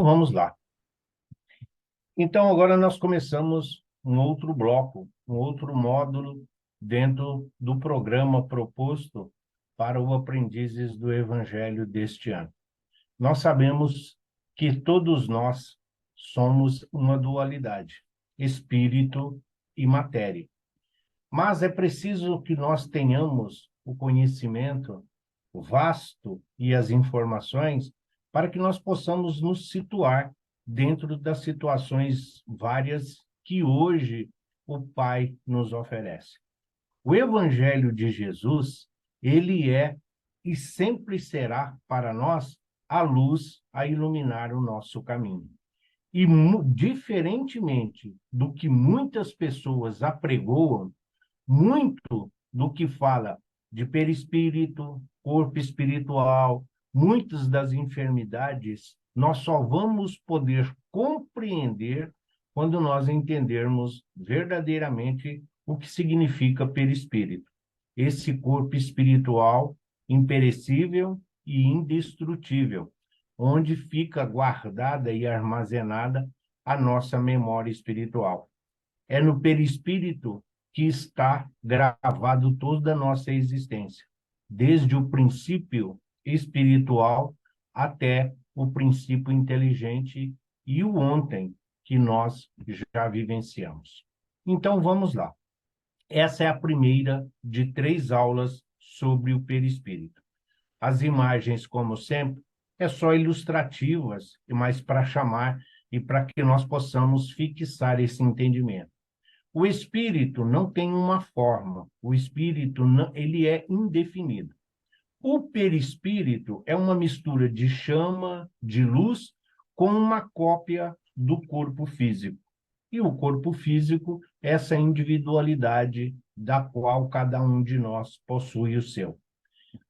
Vamos lá. Então, agora nós começamos um outro bloco, um outro módulo dentro do programa proposto para o Aprendizes do Evangelho deste ano. Nós sabemos que todos nós somos uma dualidade, espírito e matéria. Mas é preciso que nós tenhamos o conhecimento vasto e as informações para que nós possamos nos situar dentro das situações várias que hoje o Pai nos oferece. O Evangelho de Jesus, ele é e sempre será para nós a luz a iluminar o nosso caminho. E, diferentemente do que muitas pessoas apregoam, muito do que fala de perispírito, corpo espiritual, muitas das enfermidades, nós só vamos poder compreender quando nós entendermos verdadeiramente o que significa perispírito. Esse corpo espiritual imperecível e indestrutível, onde fica guardada e armazenada a nossa memória espiritual. É no perispírito que está gravado toda a nossa existência, desde o princípio espiritual até o princípio inteligente e o ontem que nós já vivenciamos. Então, vamos lá. Essa é a primeira de 3 aulas sobre o perispírito. As imagens, como sempre, é só ilustrativas, mas para chamar e para que nós possamos fixar esse entendimento. O espírito não tem uma forma, o espírito não, ele é indefinido. O perispírito é uma mistura de chama, de luz, com uma cópia do corpo físico. E o corpo físico, essa individualidade da qual cada um de nós possui o seu.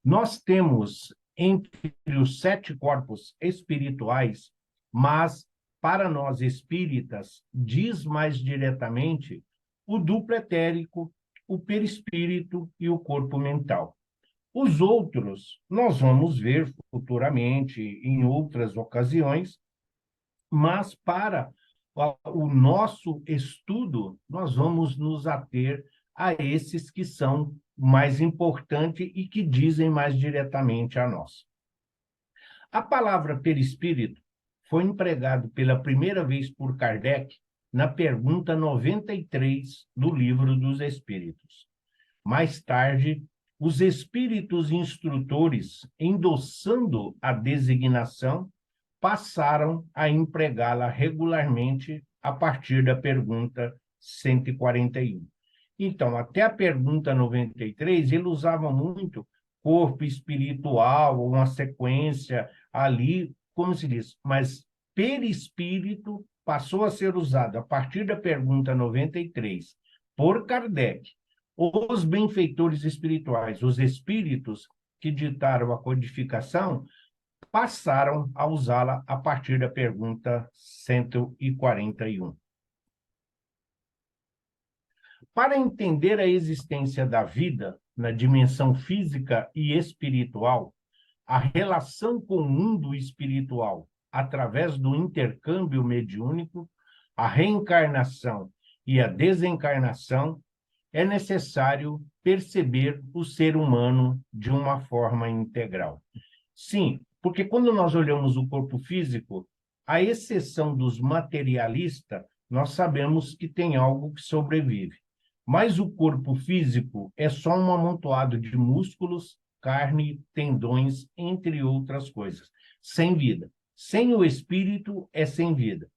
Nós temos entre os 7 corpos espirituais, mas para nós espíritas, diz mais diretamente o duplo etérico, o perispírito e o corpo mental. Os outros nós vamos ver futuramente, em outras ocasiões, mas para o nosso estudo, nós vamos nos ater a esses que são mais importantes e que dizem mais diretamente a nós. A palavra perispírito foi empregado pela primeira vez por Kardec na pergunta 93 do Livro dos Espíritos. Mais tarde, os espíritos instrutores, endossando a designação, passaram a empregá-la regularmente a partir da pergunta 141. Então, até a pergunta 93, ele usava muito corpo espiritual, uma sequência ali, como se diz, mas perispírito passou a ser usado a partir da pergunta 93 por Kardec. Os benfeitores espirituais, os espíritos que ditaram a codificação, passaram a usá-la a partir da pergunta 141. Para entender a existência da vida na dimensão física e espiritual, a relação com o mundo espiritual através do intercâmbio mediúnico, a reencarnação e a desencarnação, é necessário perceber o ser humano de uma forma integral. Sim, porque quando nós olhamos o corpo físico, à exceção dos materialistas, nós sabemos que tem algo que sobrevive. Mas o corpo físico é só um amontoado de músculos, carne, tendões, entre outras coisas, sem vida. Sem o espírito é sem vida.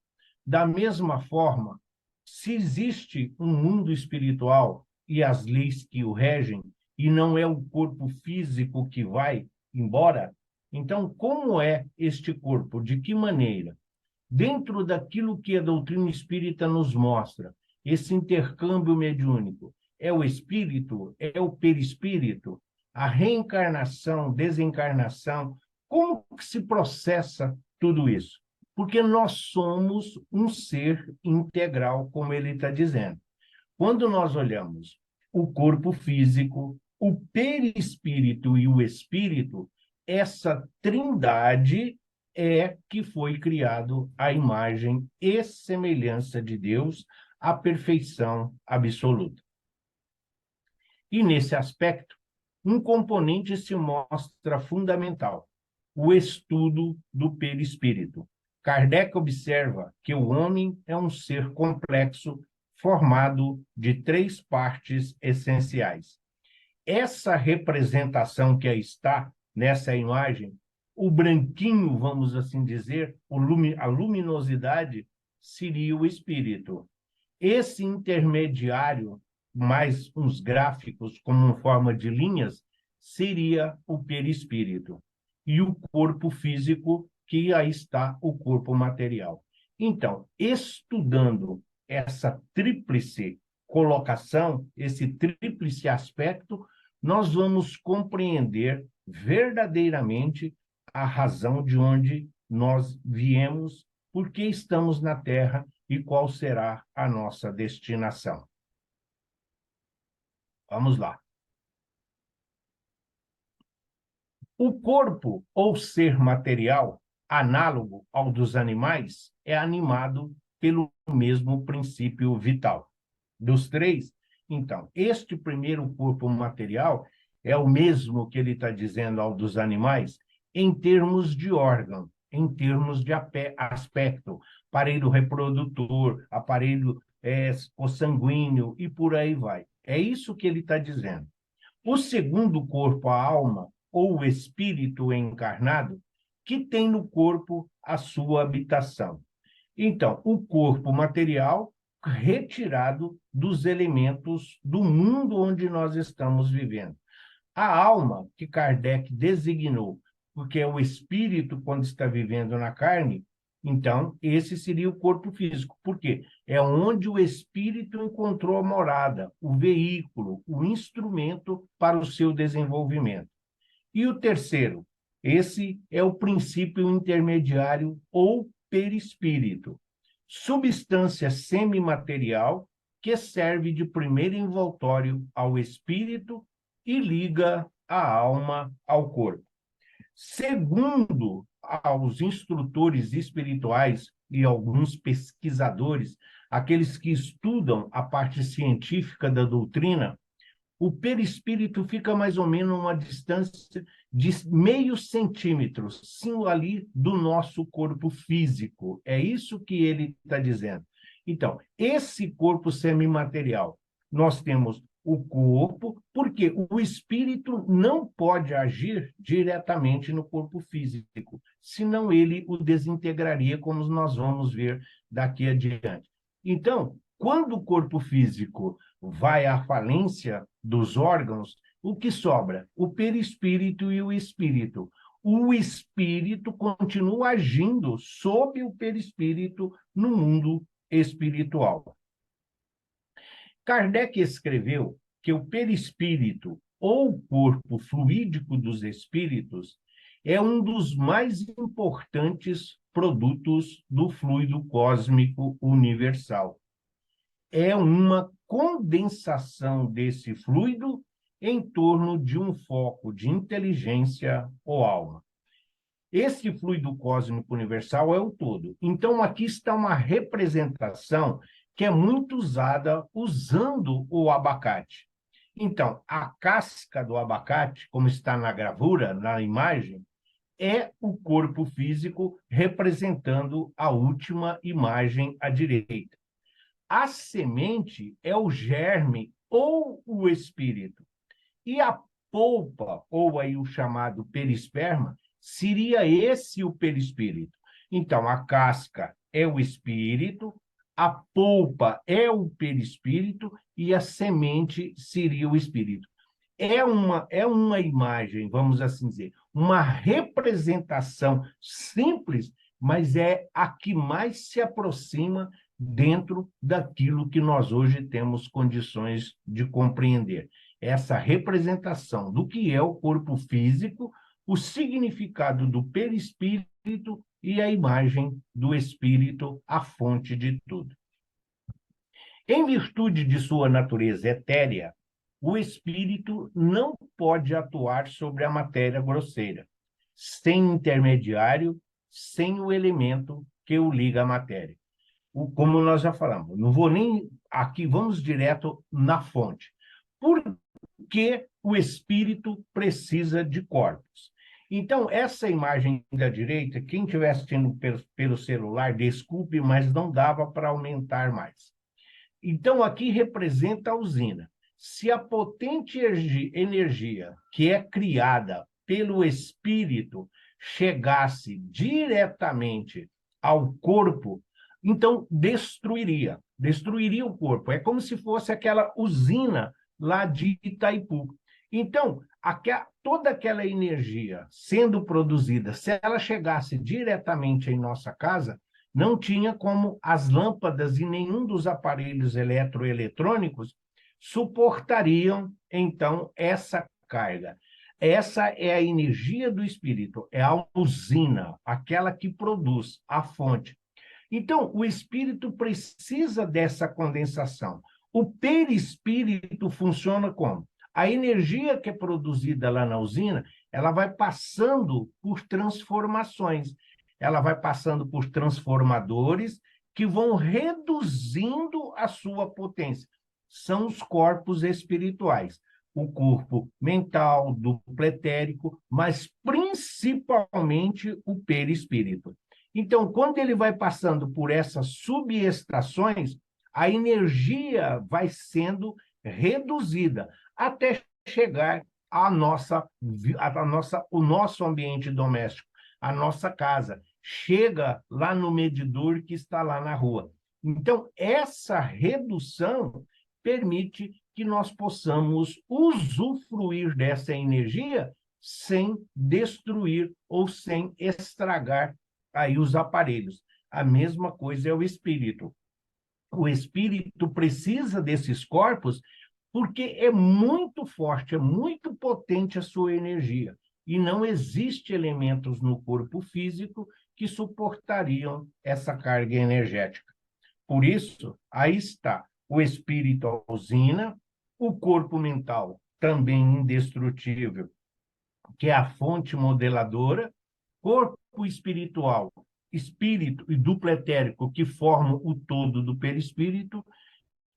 Da mesma forma, se existe um mundo espiritual e as leis que o regem, e não é o corpo físico que vai embora, então como é este corpo? De que maneira? Dentro daquilo que a doutrina espírita nos mostra, esse intercâmbio mediúnico, é o espírito, é o perispírito, a reencarnação, desencarnação, como que se processa tudo isso? Porque nós somos um ser integral, como ele está dizendo. Quando nós olhamos o corpo físico, o perispírito e o espírito, essa trindade é que foi criado à imagem e semelhança de Deus, a perfeição absoluta. E, nesse aspecto, um componente se mostra fundamental: o estudo do perispírito. Kardec observa que o homem é um ser complexo, formado de três partes essenciais. Essa representação que aí está, nessa imagem, o branquinho, vamos assim dizer, a luminosidade, seria o espírito. Esse intermediário, mais uns gráficos como forma de linhas, seria o perispírito. E o corpo físico, que aí está o corpo material. Então, estudando essa tríplice colocação, esse tríplice aspecto, nós vamos compreender verdadeiramente a razão de onde nós viemos, por que estamos na Terra e qual será a nossa destinação. Vamos lá. O corpo ou ser material, análogo ao dos animais, é animado pelo mesmo princípio vital. Dos três, então, este primeiro corpo material é o mesmo que ele está dizendo ao dos animais em termos de órgão, em termos de aspecto, aparelho reprodutor, aparelho consanguíneo e por aí vai. É isso que ele está dizendo. O segundo corpo, a alma, ou o espírito encarnado, que tem no corpo a sua habitação. Então, o corpo material retirado dos elementos do mundo onde nós estamos vivendo. A alma, que Kardec designou, porque é o espírito quando está vivendo na carne, então esse seria o corpo físico. Por quê? É onde o espírito encontrou a morada, o veículo, o instrumento para o seu desenvolvimento. E o terceiro, esse é o princípio intermediário ou perispírito, substância semimaterial que serve de primeiro envoltório ao espírito e liga a alma ao corpo. Segundo aos instrutores espirituais e alguns pesquisadores, aqueles que estudam a parte científica da doutrina, o perispírito fica mais ou menos a uma distância de meio centímetro, sim, ali do nosso corpo físico. É isso que ele está dizendo. Então, esse corpo semimaterial, nós temos o corpo, porque o espírito não pode agir diretamente no corpo físico, senão ele o desintegraria, como nós vamos ver daqui adiante. Então, quando o corpo físico vai à falência dos órgãos, o que sobra? O perispírito e o espírito. O espírito continua agindo sob o perispírito no mundo espiritual. Kardec escreveu que o perispírito, ou corpo fluídico dos espíritos, é um dos mais importantes produtos do fluido cósmico universal. É uma condensação desse fluido em torno de um foco de inteligência ou alma. Esse fluido cósmico universal é o todo. Então, aqui está uma representação que é muito usada usando o abacate. Então, a casca do abacate, como está na gravura, na imagem, é o corpo físico representando a última imagem à direita. A semente é o germe ou o espírito. E a polpa, ou aí o chamado perisperma, seria esse o perispírito. Então, a casca é o espírito, a polpa é o perispírito e a semente seria o espírito. É uma imagem, vamos assim dizer, uma representação simples, mas é a que mais se aproxima dentro daquilo que nós hoje temos condições de compreender. Essa representação do que é o corpo físico, o significado do perispírito e a imagem do espírito, a fonte de tudo. Em virtude de sua natureza etérea, o espírito não pode atuar sobre a matéria grosseira, sem intermediário, sem o elemento que o liga à matéria. Como nós já falamos, não vou nem aqui, vamos direto na fonte. Por que o espírito precisa de corpos? Então, essa imagem da direita, quem estiver assistindo pelo celular, desculpe, mas não dava para aumentar mais. Então, aqui representa a usina. Se a potente energia que é criada pelo espírito chegasse diretamente ao corpo, então destruiria o corpo. É como se fosse aquela usina lá de Itaipu. Então, toda aquela energia sendo produzida, se ela chegasse diretamente em nossa casa, não tinha como as lâmpadas e nenhum dos aparelhos eletroeletrônicos suportariam, então, essa carga. Essa é a energia do espírito, é a usina, aquela que produz a fonte. Então, o espírito precisa dessa condensação. O perispírito funciona como? A energia que é produzida lá na usina, ela vai passando por transformações. Ela vai passando por transformadores que vão reduzindo a sua potência. São os corpos espirituais. O corpo mental, duplo etérico, mas principalmente o perispírito. Então, quando ele vai passando por essas subestações, a energia vai sendo reduzida até chegar o nosso ambiente doméstico, a nossa casa. Chega lá no medidor que está lá na rua. Então, essa redução permite que nós possamos usufruir dessa energia sem destruir ou sem estragar aí os aparelhos. A mesma coisa é o espírito. O espírito precisa desses corpos porque é muito forte, é muito potente a sua energia. E não existe elementos no corpo físico que suportariam essa carga energética. Por isso, aí está o espírito a usina, o corpo mental também indestrutível, que é a fonte modeladora, corpo espiritual, espírito e duplo etérico, que formam o todo do perispírito,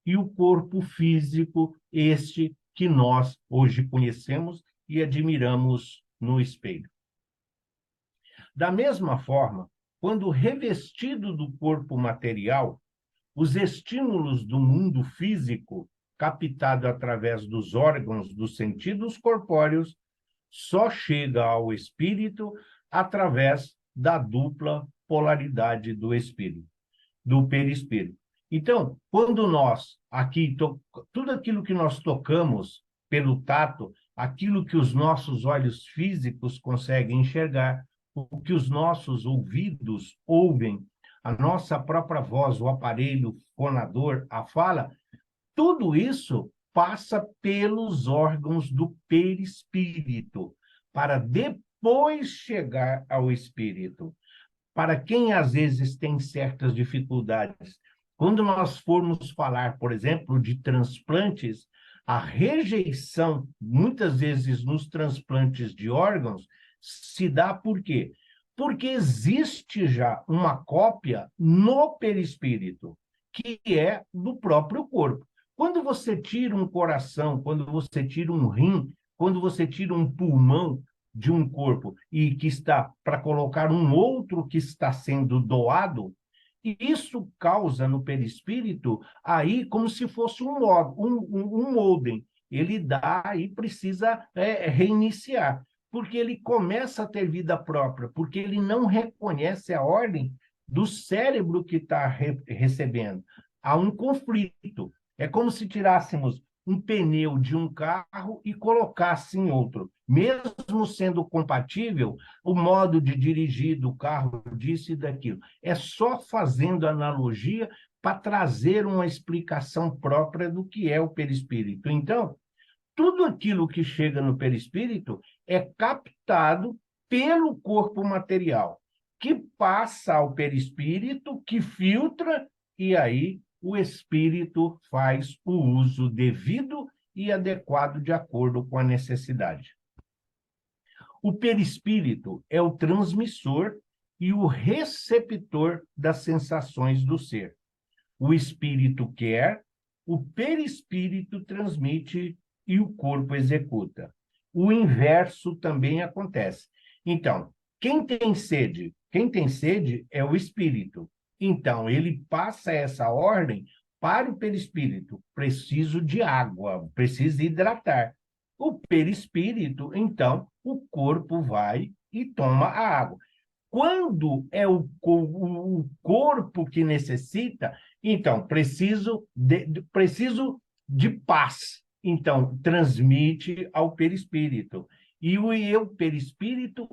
e o corpo físico, este que nós hoje conhecemos e admiramos no espelho. Da mesma forma, quando revestido do corpo material, os estímulos do mundo físico, captado através dos órgãos dos sentidos corpóreos, só chega ao espírito através da dupla polaridade do espírito, do perispírito. Então, quando nós, aqui, tudo aquilo que nós tocamos pelo tato, aquilo que os nossos olhos físicos conseguem enxergar, o que os nossos ouvidos ouvem, a nossa própria voz, o aparelho fonador, a fala, tudo isso passa pelos órgãos do perispírito, para depois chegar ao espírito. Para quem às vezes tem certas dificuldades, quando nós formos falar, por exemplo, de transplantes, a rejeição, muitas vezes nos transplantes de órgãos, se dá por quê? Porque existe já uma cópia no perispírito, que é do próprio corpo. Quando você tira um coração, quando você tira um rim, quando você tira um pulmão de um corpo e que está para colocar um outro que está sendo doado, e isso causa no perispírito aí como se fosse um modem. Ele dá e precisa reiniciar, porque ele começa a ter vida própria, porque ele não reconhece a ordem do cérebro que está recebendo. Há um conflito. É como se tirássemos um pneu de um carro e colocasse em outro. Mesmo sendo compatível, o modo de dirigir do carro, disso e daquilo. É só fazendo analogia para trazer uma explicação própria do que é o perispírito. Então, tudo aquilo que chega no perispírito é captado pelo corpo material, que passa ao perispírito, que filtra, e aí o espírito faz o uso devido e adequado de acordo com a necessidade. O perispírito é o transmissor e o receptor das sensações do ser. O espírito quer, o perispírito transmite e o corpo executa. O inverso também acontece. Então, quem tem sede? Quem tem sede é o espírito. Então, ele passa essa ordem para o perispírito. Preciso de água, preciso hidratar. O perispírito, então, o corpo vai e toma a água. Quando é o corpo que necessita, então, preciso de paz. Então, transmite ao perispírito. E o perispírito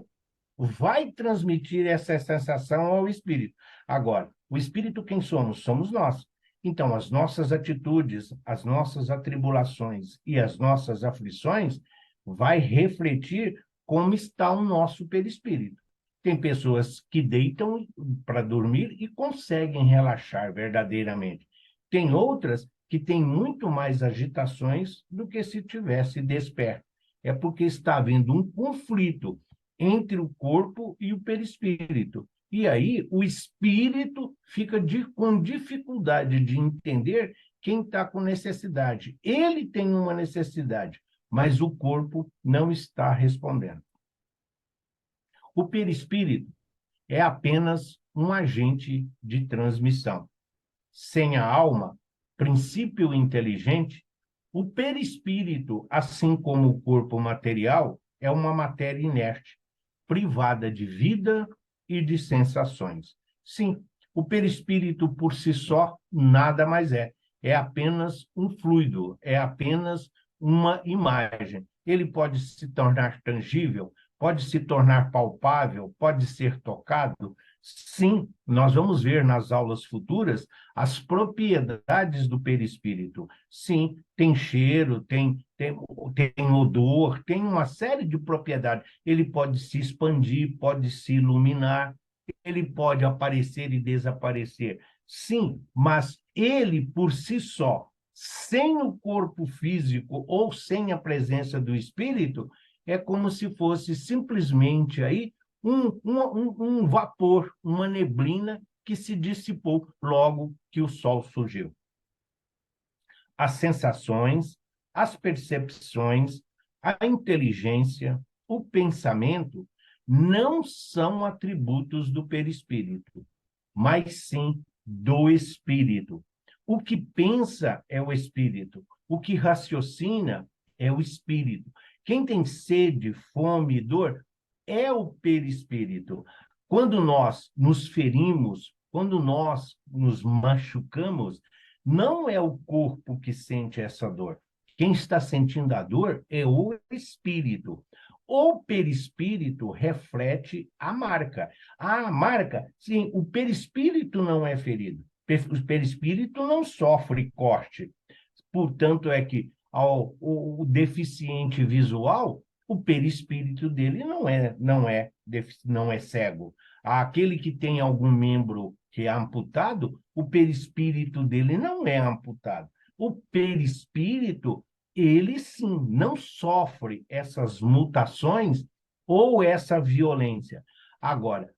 vai transmitir essa sensação ao espírito. Agora, o espírito quem somos? Somos nós. Então, as nossas atitudes, as nossas atribulações e as nossas aflições vai refletir como está o nosso perispírito. Tem pessoas que deitam para dormir e conseguem relaxar verdadeiramente. Tem outras que têm muito mais agitações do que se tivesse desperto. É porque está havendo um conflito entre o corpo e o perispírito. E aí o espírito fica com dificuldade de entender quem está com necessidade. Ele tem uma necessidade, mas o corpo não está respondendo. O perispírito é apenas um agente de transmissão. Sem a alma, princípio inteligente, o perispírito, assim como o corpo material, é uma matéria inerte, privada de vida e de sensações. Sim, o perispírito por si só nada mais é. É apenas um fluido, é apenas uma imagem. Ele pode se tornar tangível, pode se tornar palpável, pode ser tocado. Sim, nós vamos ver nas aulas futuras as propriedades do perispírito. Sim, tem cheiro, tem odor, tem uma série de propriedades. Ele pode se expandir, pode se iluminar, ele pode aparecer e desaparecer. Sim, mas ele por si só, sem o corpo físico ou sem a presença do espírito, é como se fosse simplesmente aí um vapor, uma neblina que se dissipou logo que o sol surgiu. As sensações, as percepções, a inteligência, o pensamento não são atributos do perispírito, mas sim do espírito. O que pensa é o espírito, o que raciocina é o espírito. Quem tem sede, fome e dor é o perispírito. Quando nós nos ferimos, quando nós nos machucamos, não é o corpo que sente essa dor. Quem está sentindo a dor é o espírito. O perispírito reflete a marca. A marca, sim, o perispírito não é ferido. O perispírito não sofre corte. Portanto, é que o deficiente visual, o perispírito dele não é cego. Aquele que tem algum membro que é amputado, o perispírito dele não é amputado. O perispírito, ele sim, não sofre essas mutações ou essa violência. Agora,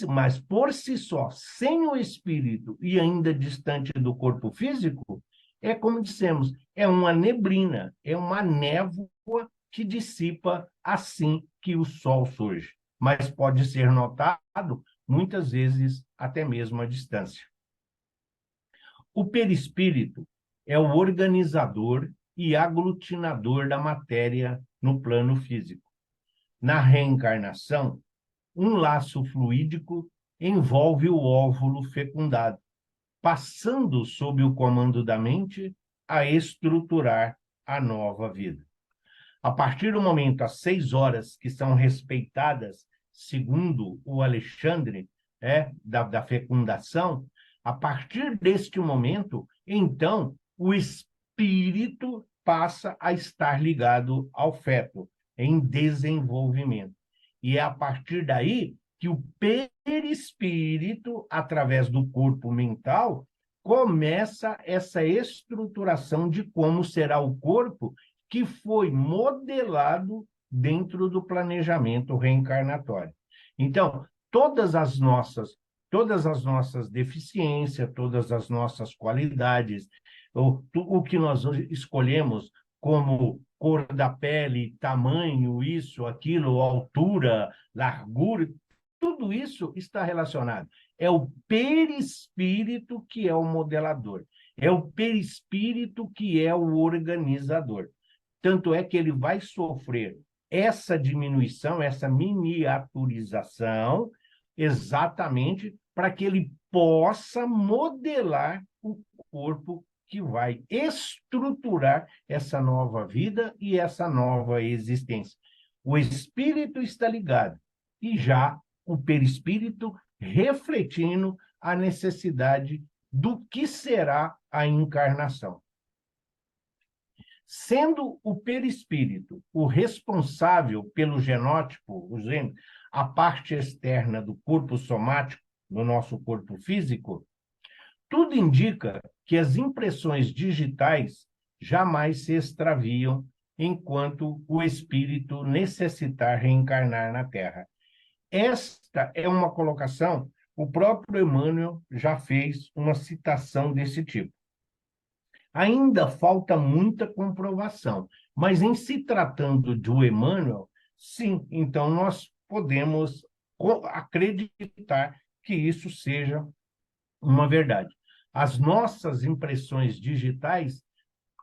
mas por si só, sem o espírito e ainda distante do corpo físico, é como dissemos, é uma neblina, é uma névoa que dissipa assim que o sol surge, mas pode ser notado muitas vezes até mesmo à distância. O perispírito é o organizador e aglutinador da matéria no plano físico. Na reencarnação, um laço fluídico envolve o óvulo fecundado, passando sob o comando da mente a estruturar a nova vida. A partir do momento, às 6 horas, que são respeitadas, segundo o Alexandre, da fecundação, a partir deste momento, então, o espírito passa a estar ligado ao feto, em desenvolvimento. E é a partir daí que o perispírito, através do corpo mental, começa essa estruturação de como será o corpo que foi modelado dentro do planejamento reencarnatório. Então, todas as nossas, todas as nossas deficiências, todas as nossas qualidades, o que nós escolhemos como cor da pele, tamanho, isso, aquilo, altura, largura, tudo isso está relacionado. É o perispírito que é o modelador. É o perispírito que é o organizador. Tanto é que ele vai sofrer essa diminuição, essa miniaturização, exatamente para que ele possa modelar o corpo que vai estruturar essa nova vida e essa nova existência. O espírito está ligado e já o perispírito refletindo a necessidade do que será a encarnação. Sendo o perispírito o responsável pelo genótipo, o gene, a parte externa do corpo somático, no nosso corpo físico, tudo indica que as impressões digitais jamais se extraviam enquanto o espírito necessitar reencarnar na Terra. Esta é uma colocação, o próprio Emmanuel já fez uma citação desse tipo. Ainda falta muita comprovação, mas em se tratando do Emmanuel, sim, então nós podemos acreditar que isso seja uma verdade. As nossas impressões digitais,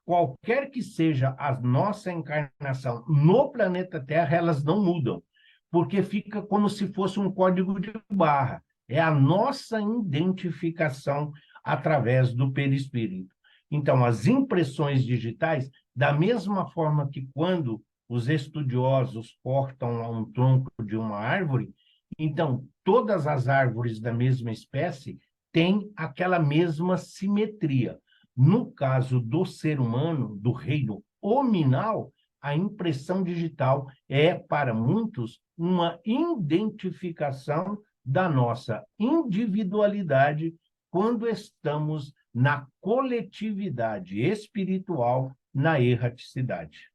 qualquer que seja a nossa encarnação no planeta Terra, elas não mudam, porque fica como se fosse um código de barra. É a nossa identificação através do perispírito. Então, as impressões digitais, da mesma forma que quando os estudiosos cortam um tronco de uma árvore, então, todas as árvores da mesma espécie têm aquela mesma simetria. No caso do ser humano, do reino hominal, a impressão digital é, para muitos, uma identificação da nossa individualidade quando estamos na coletividade espiritual, na erraticidade.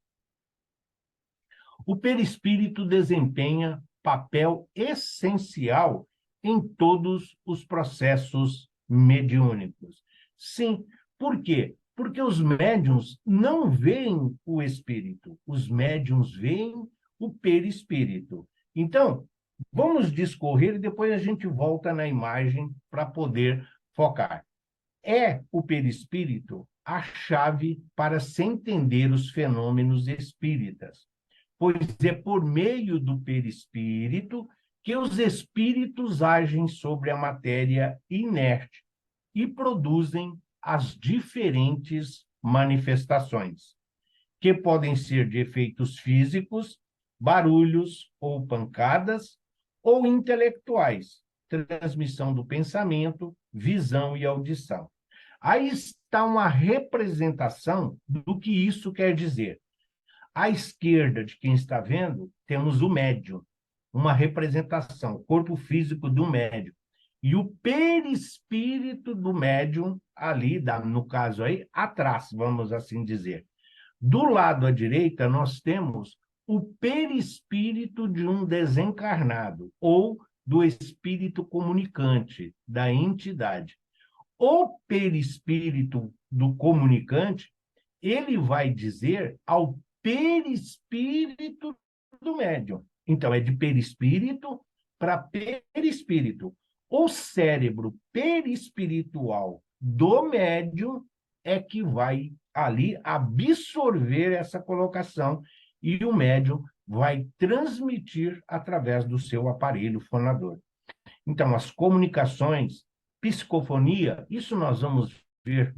O perispírito desempenha papel essencial em todos os processos mediúnicos. Sim, por quê? Porque os médiuns não veem o espírito, os médiuns veem o perispírito. Então, vamos discorrer e depois a gente volta na imagem para poder focar. É o perispírito a chave para se entender os fenômenos espíritas, pois é por meio do perispírito que os espíritos agem sobre a matéria inerte e produzem as diferentes manifestações, que podem ser de efeitos físicos, barulhos ou pancadas, ou intelectuais, transmissão do pensamento, visão e audição. Aí está uma representação do que isso quer dizer. À esquerda de quem está vendo, temos o médium, uma representação, o corpo físico do médium. E o perispírito do médium, ali, no caso aí, atrás, vamos assim dizer. Do lado à direita, nós temos o perispírito de um desencarnado, ou do espírito comunicante, da entidade. O perispírito do comunicante, ele vai dizer ao perispírito do médium. Então, é de perispírito para perispírito. O cérebro perispiritual do médium é que vai ali absorver essa colocação e o médium vai transmitir através do seu aparelho fonador. Então, as comunicações, psicofonia, isso nós vamos ver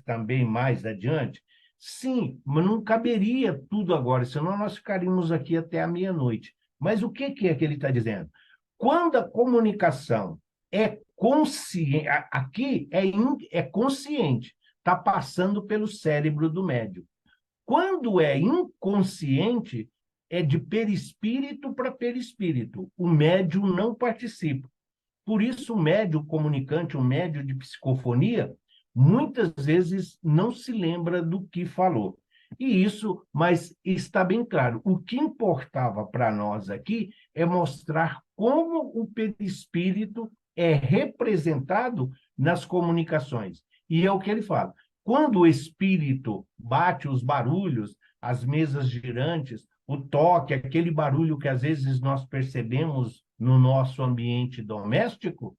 também mais adiante. Sim, mas não caberia tudo agora, senão nós ficaríamos aqui até a meia-noite. Mas o que é que ele está dizendo? Quando a comunicação é consciente, aqui é consciente, está passando pelo cérebro do médium. Quando é inconsciente, é de perispírito para perispírito. O médium não participa. Por isso, o médium comunicante, o médium de psicofonia, muitas vezes não se lembra do que falou. E isso, mas está bem claro, o que importava para nós aqui é mostrar como o perispírito é representado nas comunicações. E é o que ele fala. Quando o espírito bate os barulhos, as mesas girantes, o toque, aquele barulho que às vezes nós percebemos no nosso ambiente doméstico,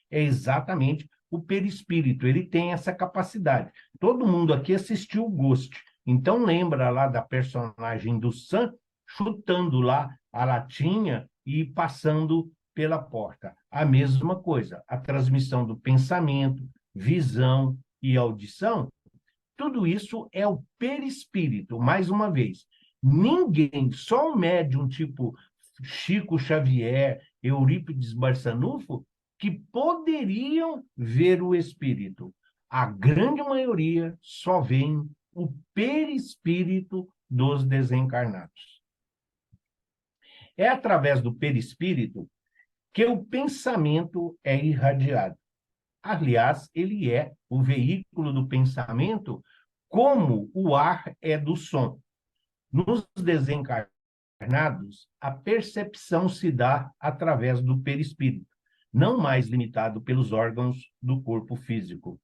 é exatamente o perispírito. Ele tem essa capacidade. Todo mundo aqui assistiu o Ghost. Então lembra lá da personagem do Sam chutando lá a latinha e passando pela porta. A mesma coisa, a transmissão do pensamento, visão e audição, tudo isso é o perispírito. Mais uma vez, ninguém, só um médium tipo Chico Xavier, Eurípides Barçanufo, que poderiam ver o espírito. A grande maioria só vê o perispírito dos desencarnados. É através do perispírito que o pensamento é irradiado. Aliás, ele é o veículo do pensamento, como o ar é do som. Nos desencarnados, a percepção se dá através do perispírito, não mais limitado pelos órgãos do corpo físico.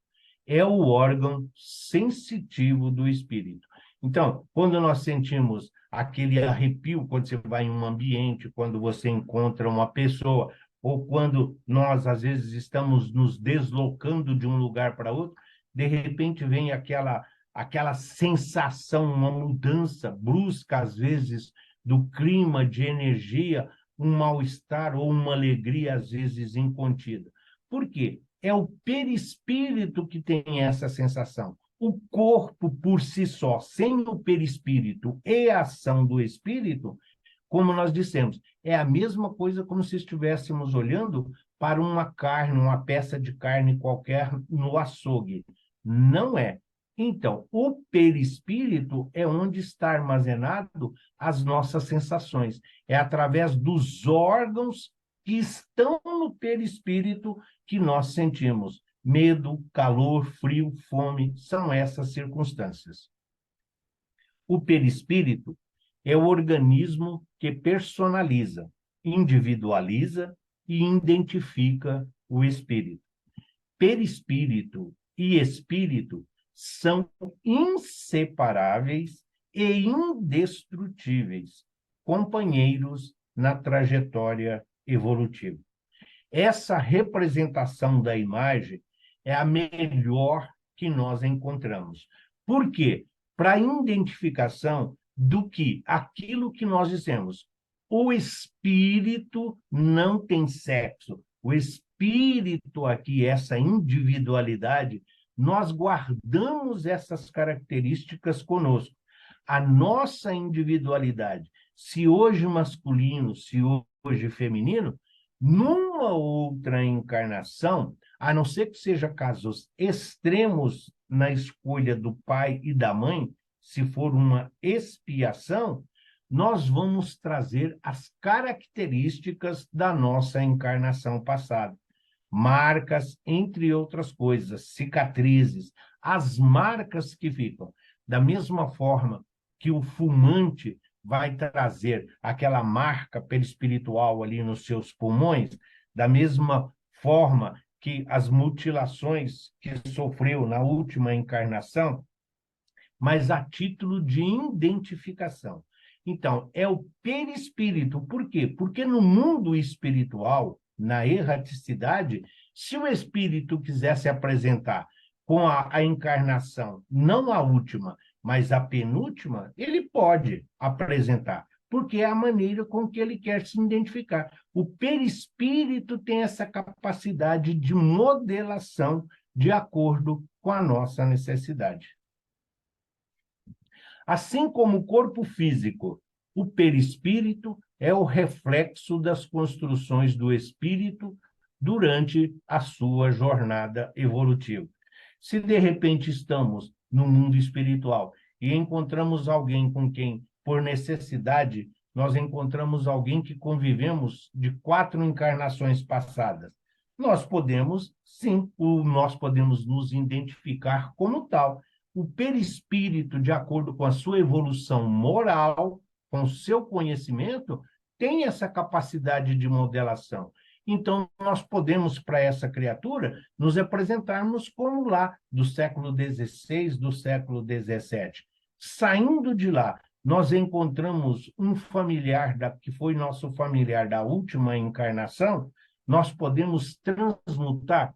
É o órgão sensitivo do espírito. Então, quando nós sentimos aquele arrepio, quando você vai em um ambiente, quando você encontra uma pessoa, ou quando nós, às vezes, estamos nos deslocando de um lugar para outro, de repente vem aquela sensação, uma mudança brusca, às vezes, do clima de energia, um mal-estar ou uma alegria, às vezes, incontida. Por quê? É o perispírito que tem essa sensação. O corpo, por si só, sem o perispírito e a ação do espírito, como nós dissemos, é a mesma coisa como se estivéssemos olhando para uma carne, uma peça de carne qualquer no açougue. Não é. Então, o perispírito é onde está armazenado as nossas sensações. É através dos órgãos que estão no perispírito que nós sentimos medo, calor, frio, fome, são essas circunstâncias. O perispírito é o organismo que personaliza, individualiza e identifica o espírito. Perispírito e espírito são inseparáveis e indestrutíveis, companheiros na trajetória evolutiva. Essa representação da imagem é a melhor que nós encontramos. Por quê? Para a identificação do que aquilo que nós dissemos. O espírito não tem sexo. O espírito aqui, essa individualidade, nós guardamos essas características conosco. A nossa individualidade, se hoje masculino, se hoje feminino, numa outra encarnação, a não ser que seja casos extremos na escolha do pai e da mãe, se for uma expiação, nós vamos trazer as características da nossa encarnação passada. Marcas, entre outras coisas, cicatrizes, as marcas que ficam. Da mesma forma que o fumante vai trazer aquela marca perispiritual ali nos seus pulmões, da mesma forma que as mutilações que sofreu na última encarnação, mas a título de identificação. Então, é o perispírito. Por quê? Porque no mundo espiritual, na erraticidade, se o espírito quiser se apresentar com a encarnação, não a última, mas a penúltima, ele pode apresentar, porque é a maneira com que ele quer se identificar. O perispírito tem essa capacidade de modelação de acordo com a nossa necessidade. Assim como o corpo físico, o perispírito é o reflexo das construções do espírito durante a sua jornada evolutiva. Se de repente estamos no mundo espiritual e encontramos alguém com quem, por necessidade, nós encontramos alguém que convivemos de 4 encarnações passadas, nós podemos, sim, nós podemos nos identificar como tal, o perispírito, de acordo com a sua evolução moral, com o seu conhecimento, tem essa capacidade de modelação. Então, nós podemos, para essa criatura, nos apresentarmos como lá, do século XVI, do século XVII. Saindo de lá, nós encontramos um familiar, que foi nosso familiar da última encarnação, nós podemos transmutar?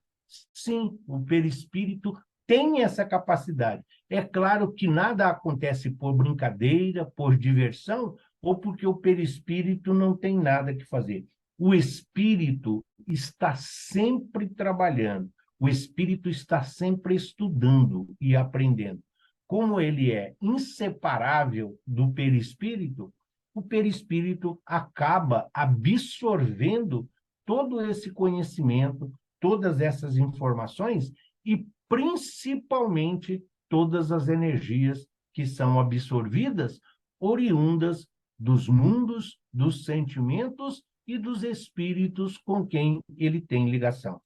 Sim, o perispírito tem essa capacidade. É claro que nada acontece por brincadeira, por diversão, ou porque o perispírito não tem nada que fazer. O espírito está sempre trabalhando, o espírito está sempre estudando e aprendendo. Como ele é inseparável do perispírito, o perispírito acaba absorvendo todo esse conhecimento, todas essas informações e, principalmente, todas as energias que são absorvidas, oriundas dos mundos, dos sentimentos e dos espíritos com quem ele tem ligação.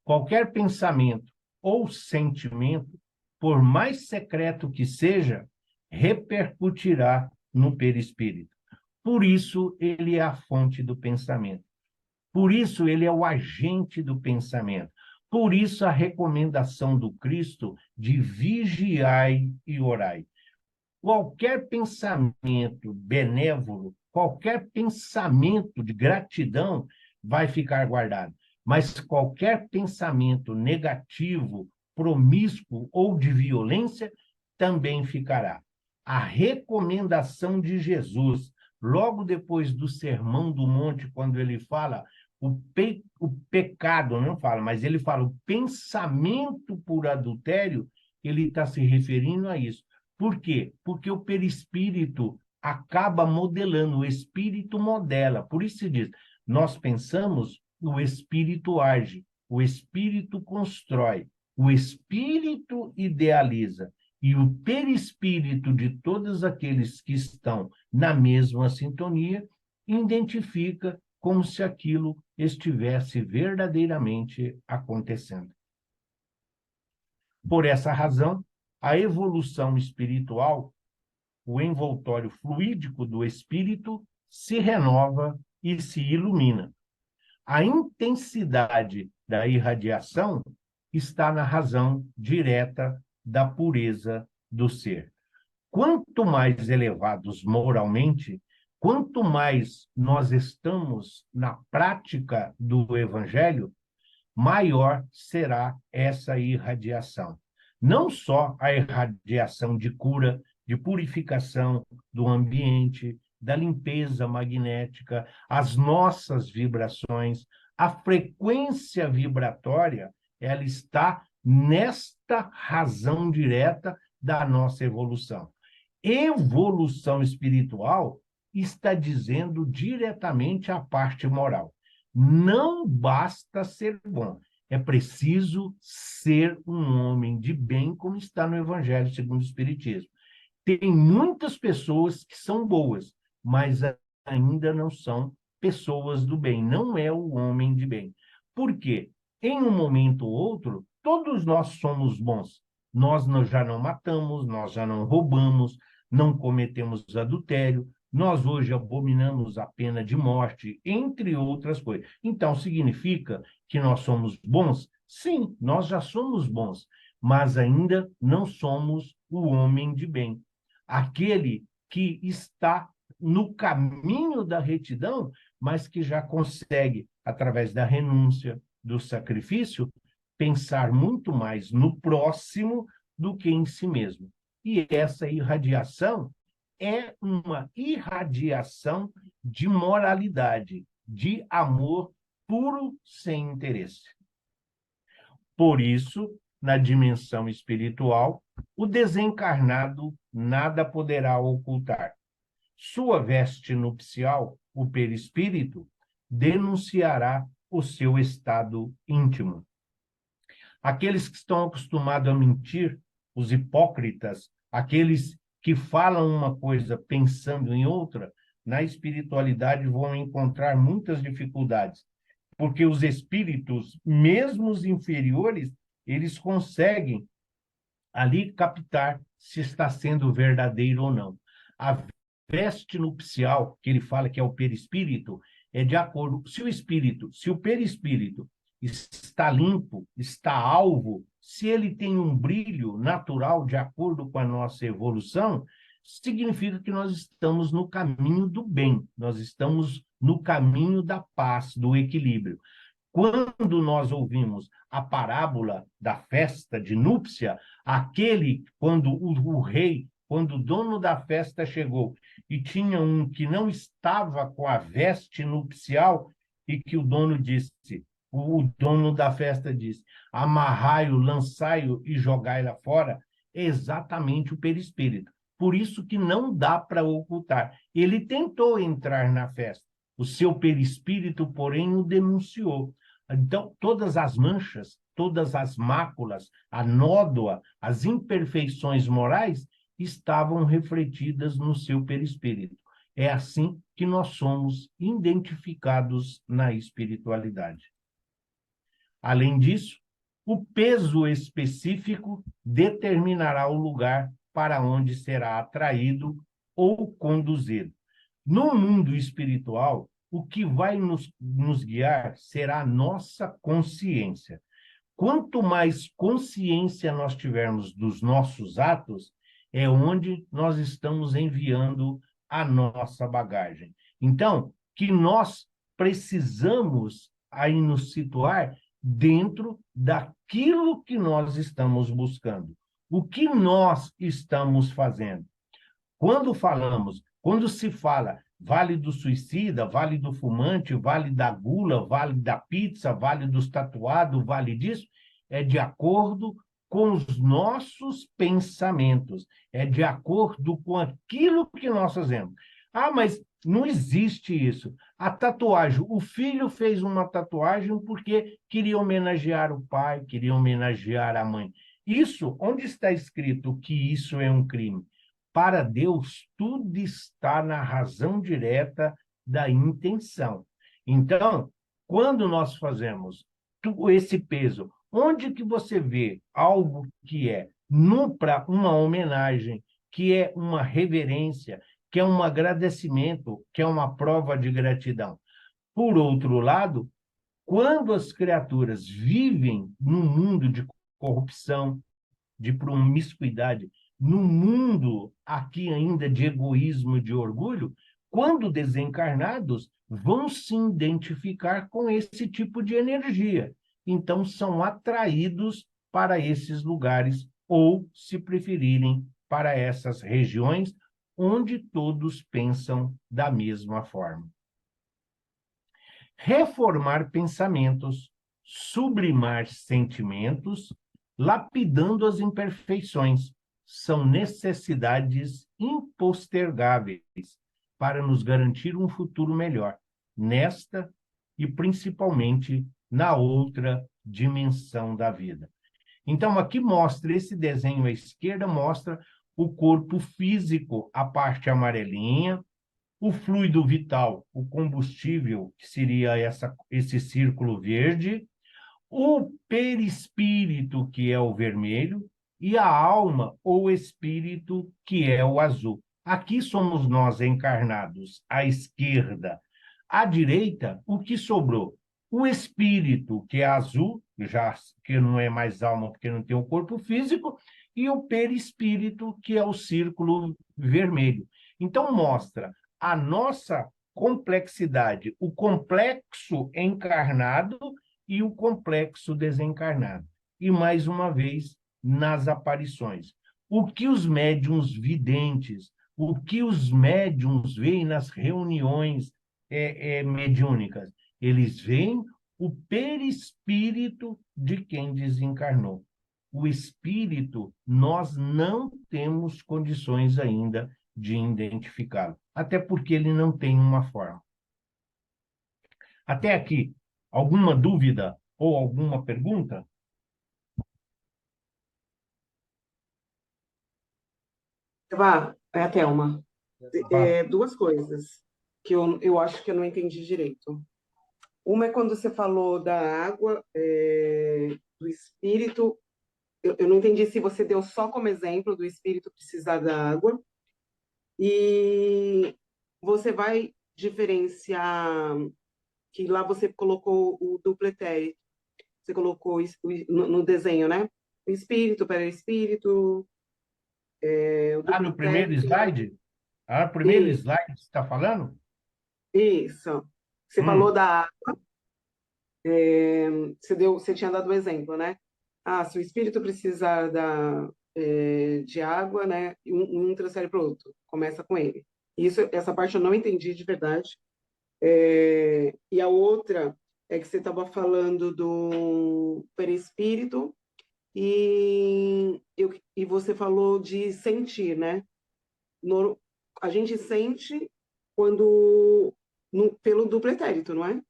Qualquer pensamento ou sentimento, por mais secreto que seja, repercutirá no perispírito. Por isso, ele é a fonte do pensamento. Por isso, ele é o agente do pensamento. Por isso, a recomendação do Cristo de vigiai e orai. Qualquer pensamento benévolo, qualquer pensamento de gratidão vai ficar guardado. Mas qualquer pensamento negativo, promíscuo ou de violência também ficará. A recomendação de Jesus, logo depois do Sermão do Monte, quando ele fala o pecado, não fala, mas ele fala o pensamento por adultério, ele está se referindo a isso. Por quê? Porque o perispírito acaba modelando, o espírito modela. Por isso se diz, nós pensamos, o espírito age, o espírito constrói, o espírito idealiza. E o perispírito de todos aqueles que estão na mesma sintonia identifica como se aquilo estivesse verdadeiramente acontecendo. Por essa razão, a evolução espiritual, o envoltório fluídico do espírito, se renova e se ilumina. A intensidade da irradiação está na razão direta da pureza do ser. Quanto mais elevados moralmente, quanto mais nós estamos na prática do Evangelho, maior será essa irradiação. Não só a irradiação de cura, de purificação do ambiente, da limpeza magnética, as nossas vibrações, a frequência vibratória, ela está nesta razão direta da nossa evolução. Evolução espiritual está dizendo diretamente a parte moral. Não basta ser bom, é preciso ser um homem de bem, como está no Evangelho segundo o Espiritismo. Tem muitas pessoas que são boas, mas ainda não são pessoas do bem, não é o homem de bem. Por quê? Em um momento ou outro, todos nós somos bons. Nós já não matamos, nós já não roubamos, não cometemos adultério, nós hoje abominamos a pena de morte, entre outras coisas. Então, significa que nós somos bons? Sim, nós já somos bons, mas ainda não somos o homem de bem. Aquele que está no caminho da retidão, mas que já consegue, através da renúncia, do sacrifício, pensar muito mais no próximo do que em si mesmo. E essa irradiação é uma irradiação de moralidade, de amor puro, sem interesse. Por isso, na dimensão espiritual, o desencarnado nada poderá ocultar. Sua veste nupcial, o perispírito, denunciará o seu estado íntimo. Aqueles que estão acostumados a mentir, os hipócritas, aqueles que falam uma coisa pensando em outra, na espiritualidade vão encontrar muitas dificuldades, porque os espíritos, mesmo os inferiores, eles conseguem ali captar se está sendo verdadeiro ou não. A veste nupcial, que ele fala que é o perispírito, é de acordo, se o perispírito está limpo, está alvo, se ele tem um brilho natural de acordo com a nossa evolução, significa que nós estamos no caminho do bem, nós estamos no caminho da paz, do equilíbrio. Quando nós ouvimos a parábola da festa de núpcia, quando o rei, quando o dono da festa chegou e tinha um que não estava com a veste nupcial, e que o dono da festa disse, amarrai-o, lançai-o e jogai-la fora, é exatamente o perispírito. Por isso que não dá para ocultar. Ele tentou entrar na festa, o seu perispírito, porém, o denunciou. Então, todas as manchas, todas as máculas, a nódoa, as imperfeições morais estavam refletidas no seu perispírito. É assim que nós somos identificados na espiritualidade. Além disso, o peso específico determinará o lugar para onde será atraído ou conduzido. No mundo espiritual, o que vai nos guiar será a nossa consciência. Quanto mais consciência nós tivermos dos nossos atos, é onde nós estamos enviando a nossa bagagem. Então, que nós precisamos aí nos situar dentro daquilo que nós estamos buscando. O que nós estamos fazendo? Quando se fala vale do suicida, vale do fumante, vale da gula, vale da pizza, vale dos tatuados, vale disso, é de acordo com os nossos pensamentos, é de acordo com aquilo que nós fazemos. Ah, mas não existe isso. A tatuagem, o filho fez uma tatuagem porque queria homenagear o pai, queria homenagear a mãe. Isso, onde está escrito que isso é um crime? Para Deus, tudo está na razão direta da intenção. Então, quando nós fazemos esse peso, onde que você vê algo que é para uma homenagem, que é uma reverência, que é um agradecimento, que é uma prova de gratidão? Por outro lado, quando as criaturas vivem num mundo de corrupção, de promiscuidade, no mundo aqui ainda de egoísmo e de orgulho, quando desencarnados, vão se identificar com esse tipo de energia. Então, são atraídos para esses lugares, ou, se preferirem, para essas regiões onde todos pensam da mesma forma. Reformar pensamentos, sublimar sentimentos, lapidando as imperfeições, são necessidades impostergáveis para nos garantir um futuro melhor, nesta e principalmente na outra dimensão da vida. Então, aqui mostra, esse desenho à esquerda mostra o corpo físico, a parte amarelinha, o fluido vital, o combustível, que seria esse círculo verde, o perispírito, que é o vermelho, e a alma, ou espírito, que é o azul. Aqui somos nós encarnados, à esquerda. À direita, o que sobrou? O espírito, que é azul, já que não é mais alma, porque não tem o corpo físico, e o perispírito, que é o círculo vermelho. Então, mostra a nossa complexidade, o complexo encarnado e o complexo desencarnado. E, mais uma vez, nas aparições. O que os médiuns videntes, o que os médiuns veem nas reuniões mediúnicas? Eles veem o perispírito de quem desencarnou. O espírito, nós não temos condições ainda de identificá-lo, até porque ele não tem uma forma. Até aqui, alguma dúvida ou alguma pergunta? É a Thelma. Duas coisas que eu acho que eu não entendi direito. Uma é quando você falou da água, do espírito eu não entendi se você deu só como exemplo do espírito precisar da água, e você vai diferenciar que lá você colocou o duplo etérico, você colocou no desenho, né? O espírito, perispírito, o Ah, duplo no primeiro etérico, slide? Ah, primeiro e slide que você está falando? isso. Você falou Hum. da você tinha dado o exemplo, né? Ah, se o espírito precisar de água, né? Um transfere para o outro, começa com ele. Essa parte eu não entendi de verdade. E a outra é que você estava falando do perispírito e você falou de sentir, né? No- a gente sente quando pelo duplo etérito, não é?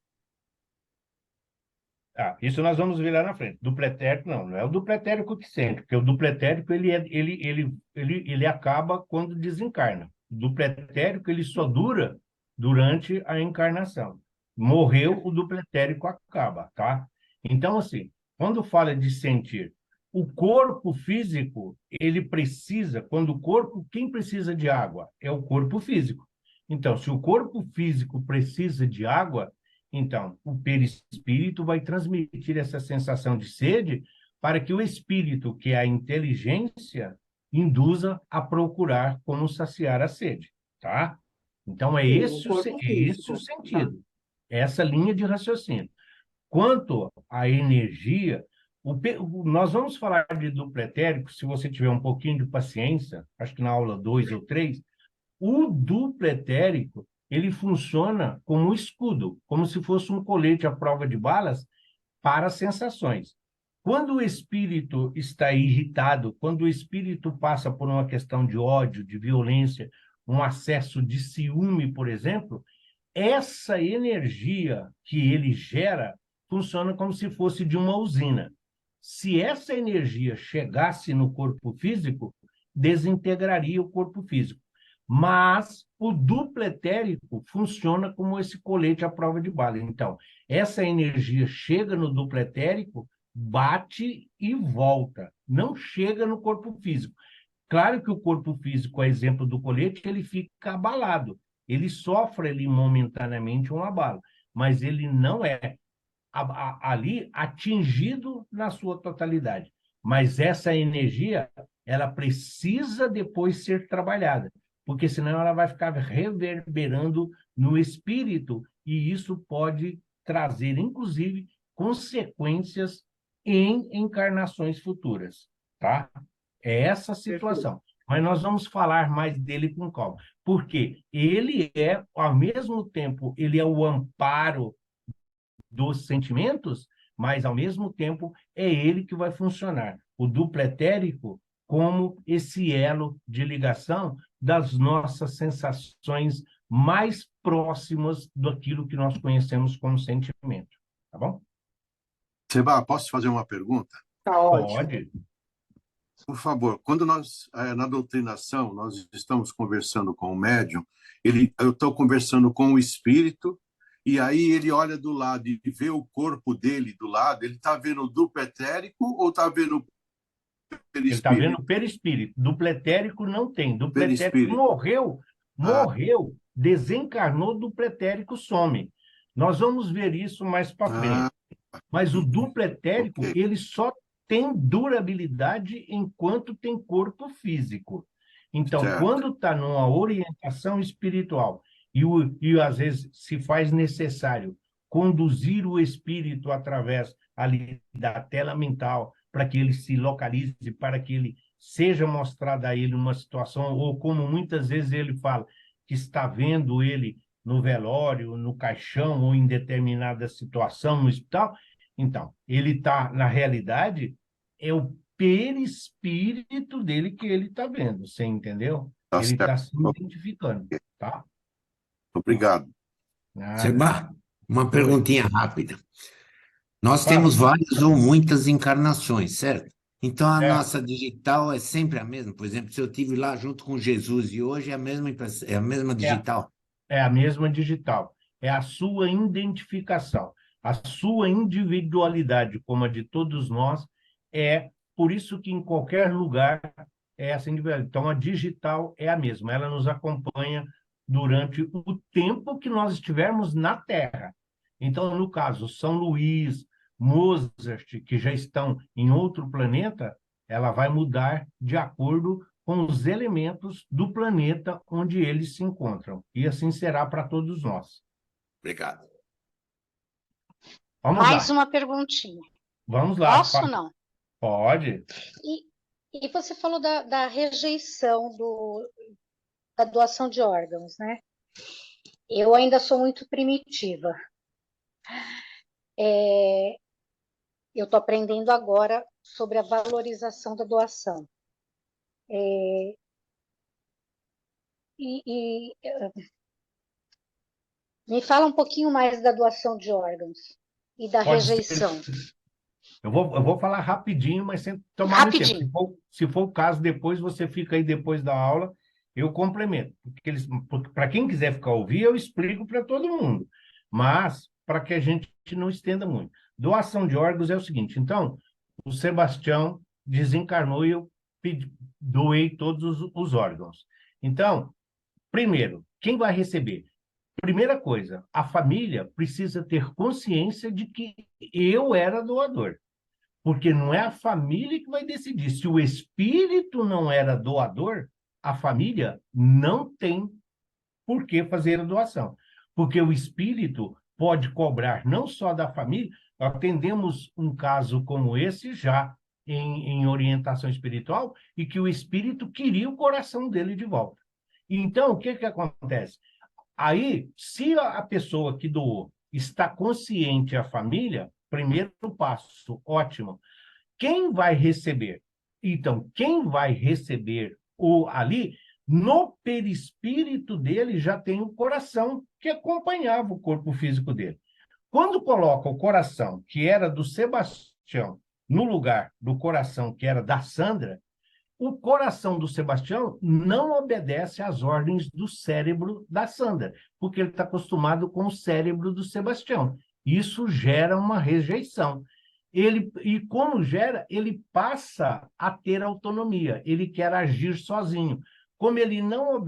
Ah, isso nós vamos ver lá na frente. Dupletérico, não é o dupletérico que sente, porque o dupletérico ele acaba quando desencarna. O dupletérico ele só dura durante a encarnação. Morreu, o dupletérico acaba, tá? Então, assim, quando fala de sentir, o corpo físico, ele precisa, quando o corpo, quem precisa de água? É o corpo físico. Então, se o corpo físico precisa de água, então, o perispírito vai transmitir essa sensação de sede para que o espírito, que é a inteligência, induza a procurar como saciar a sede, tá? Então, é Sim, o esse corpo é esse o físico. Tá. sentido, essa linha de raciocínio. Quanto à energia, nós vamos falar de duplo etérico, se você tiver um pouquinho de paciência, acho que na aula 2 ou 3. O duplo etérico, ele funciona como um escudo, como se fosse um colete à prova de balas para sensações. Quando o espírito está irritado, quando o espírito passa por uma questão de ódio, de violência, um acesso de ciúme, por exemplo, essa energia que ele gera funciona como se fosse de uma usina. Se essa energia chegasse no corpo físico, desintegraria o corpo físico. Mas o duplo etérico funciona como esse colete à prova de bala. Então, essa energia chega no duplo etérico, bate e volta. Não chega no corpo físico. Claro que o corpo físico, a exemplo do colete, ele fica abalado. Ele sofre ali momentaneamente um abalo, mas ele não é ali atingido na sua totalidade. Mas essa energia, ela precisa depois ser trabalhada, porque senão ela vai ficar reverberando no espírito e isso pode trazer, inclusive, consequências em encarnações futuras, tá? É essa a Perfeito. situação. Mas nós vamos falar mais dele com calma, porque ele é, ao mesmo tempo, ele é o amparo dos sentimentos, mas, ao mesmo tempo, é ele que vai funcionar, o duplo etérico, como esse elo de ligação das nossas sensações mais próximas daquilo que nós conhecemos como sentimento. Tá bom? Seba, posso fazer uma pergunta? Tá ótimo. Pode. Por favor, quando nós, na doutrinação, nós estamos conversando com o médium, eu estou conversando com o espírito, e aí ele olha do lado e vê o corpo dele do lado, ele está vendo o duplo etérico ou está vendo o Ele está vendo perispírito? o perispírito. Duplo etérico não tem. Duplo etérico Perispírito. Ah, morreu, desencarnou, duplo etérico some. Nós vamos ver isso mais para frente. ah, Mas o duplo etérico, ok, ele só tem durabilidade enquanto tem corpo físico. Então, certo. quando está numa orientação espiritual e às vezes se faz necessário conduzir o espírito através ali da tela mental para que ele se localize, para que ele seja mostrada a ele uma situação, ou como muitas vezes ele fala, que está vendo ele no velório, no caixão, ou em determinada situação no hospital. Então, ele está, na realidade, é o perispírito dele que ele está vendo, você entendeu? Tá Ele está certo. se identificando, tá? Obrigado. Nada. Seba, uma Oi. perguntinha rápida. Nós Fala. temos várias ou muitas encarnações, certo? Então a É, nossa digital é sempre a mesma. Por exemplo, se eu tive lá junto com Jesus e hoje é a mesma, é a mesma é, digital. é a mesma digital. É a sua identificação. A sua individualidade, como a de todos nós, é por isso que em qualquer lugar é essa individualidade. Então, a digital é a mesma, ela nos acompanha durante o tempo que nós estivermos na Terra. Então, no caso, São Luís, Mozart, que já estão em outro planeta, ela vai mudar de acordo com os elementos do planeta onde eles se encontram. E assim será para todos nós. Obrigado. Vamos Mais lá. uma perguntinha. Vamos lá. Posso ou não? Pode. E você falou da rejeição da doação de órgãos, né? Eu ainda sou muito primitiva. Eu estou aprendendo agora sobre a valorização da doação. Me fala um pouquinho mais da doação de órgãos e da Pode ser. rejeição. Eu vou falar rapidinho, mas sem tomar muito tempo. Rapidinho. Se for o caso, depois você fica aí depois da aula, eu complemento. Porque para quem quiser ficar ouvir, eu explico para todo mundo. Mas, para que a gente não estenda muito. Doação de órgãos é o seguinte. Então, o Sebastião desencarnou e eu doei todos os órgãos. Então, primeiro, quem vai receber? Primeira coisa, a família precisa ter consciência de que eu era doador. Porque não é a família que vai decidir. Se o espírito não era doador, a família não tem por que fazer a doação. Porque o espírito pode cobrar não só da família, atendemos um caso como esse já em orientação espiritual, e que o espírito queria o coração dele de volta. Então, o que acontece? Aí, se a pessoa que doou está consciente, a família, primeiro passo, ótimo. Quem vai receber? Então, quem vai receber ali, no perispírito dele já tem o coração que acompanhava o corpo físico dele. Quando coloca o coração, que era do Sebastião, no lugar do coração que era da Sandra, o coração do Sebastião não obedece às ordens do cérebro da Sandra, porque ele está acostumado com o cérebro do Sebastião. Isso gera uma rejeição. E como gera, ele passa a ter autonomia, ele quer agir sozinho. Como ele não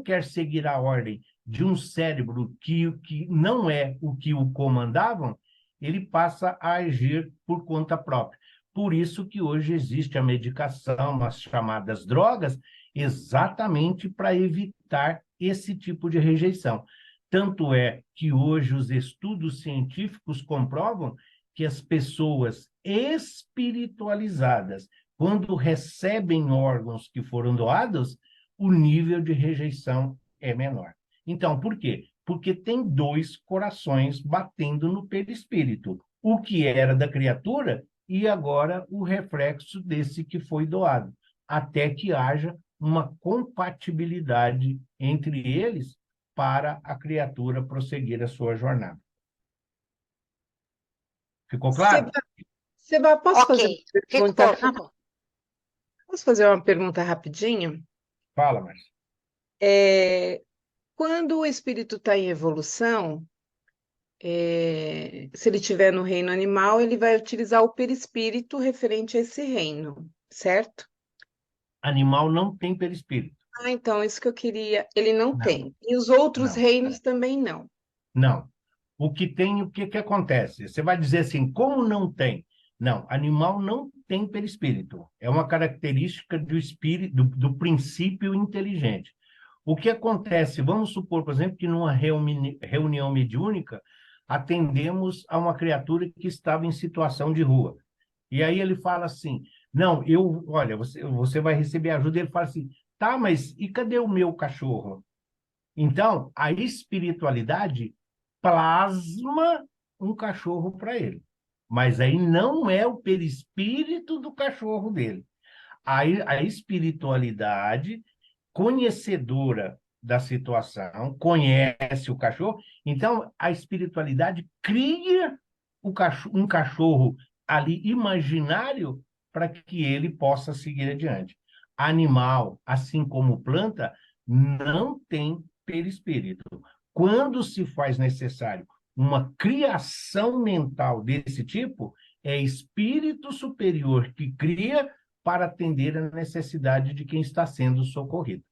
quer seguir a ordem de um cérebro que não é o que o comandavam, ele passa a agir por conta própria. Por isso que hoje existe a medicação, as chamadas drogas, exatamente para evitar esse tipo de rejeição. Tanto é que hoje os estudos científicos comprovam que as pessoas espiritualizadas, quando recebem órgãos que foram doados, o nível de rejeição é menor. Então, por quê? Porque tem dois corações batendo no perispírito. O que era da criatura e agora o reflexo desse que foi doado, até que haja uma compatibilidade entre eles para a criatura prosseguir a sua jornada. Ficou claro? Seba, posso Ok, fazer uma pergunta? ficou. Posso fazer uma pergunta rapidinho? Fala, Márcia. Quando o espírito está em evolução, se ele estiver no reino animal, ele vai utilizar o perispírito referente a esse reino, certo? Animal não tem perispírito. Ah, então, isso que eu queria. Ele não Não. tem. E os outros Não. reinos também não. Não. O que acontece? Você vai dizer assim, como não tem? Não, animal não tem perispírito. É uma característica do espírito, do princípio inteligente. O que acontece? Vamos supor, por exemplo, que numa reunião mediúnica, atendemos a uma criatura que estava em situação de rua. E aí ele fala assim, não, olha, você vai receber ajuda. Ele fala assim, tá, mas e cadê o meu cachorro? Então, a espiritualidade plasma um cachorro para ele. Mas aí não é o perispírito do cachorro dele. Aí a espiritualidade, conhecedora da situação, conhece o cachorro, então a espiritualidade cria um cachorro ali imaginário para que ele possa seguir adiante. Animal, assim como planta, não tem perispírito. Quando se faz necessário uma criação mental desse tipo, É espírito superior que cria para atender a necessidade de quem está sendo socorrido.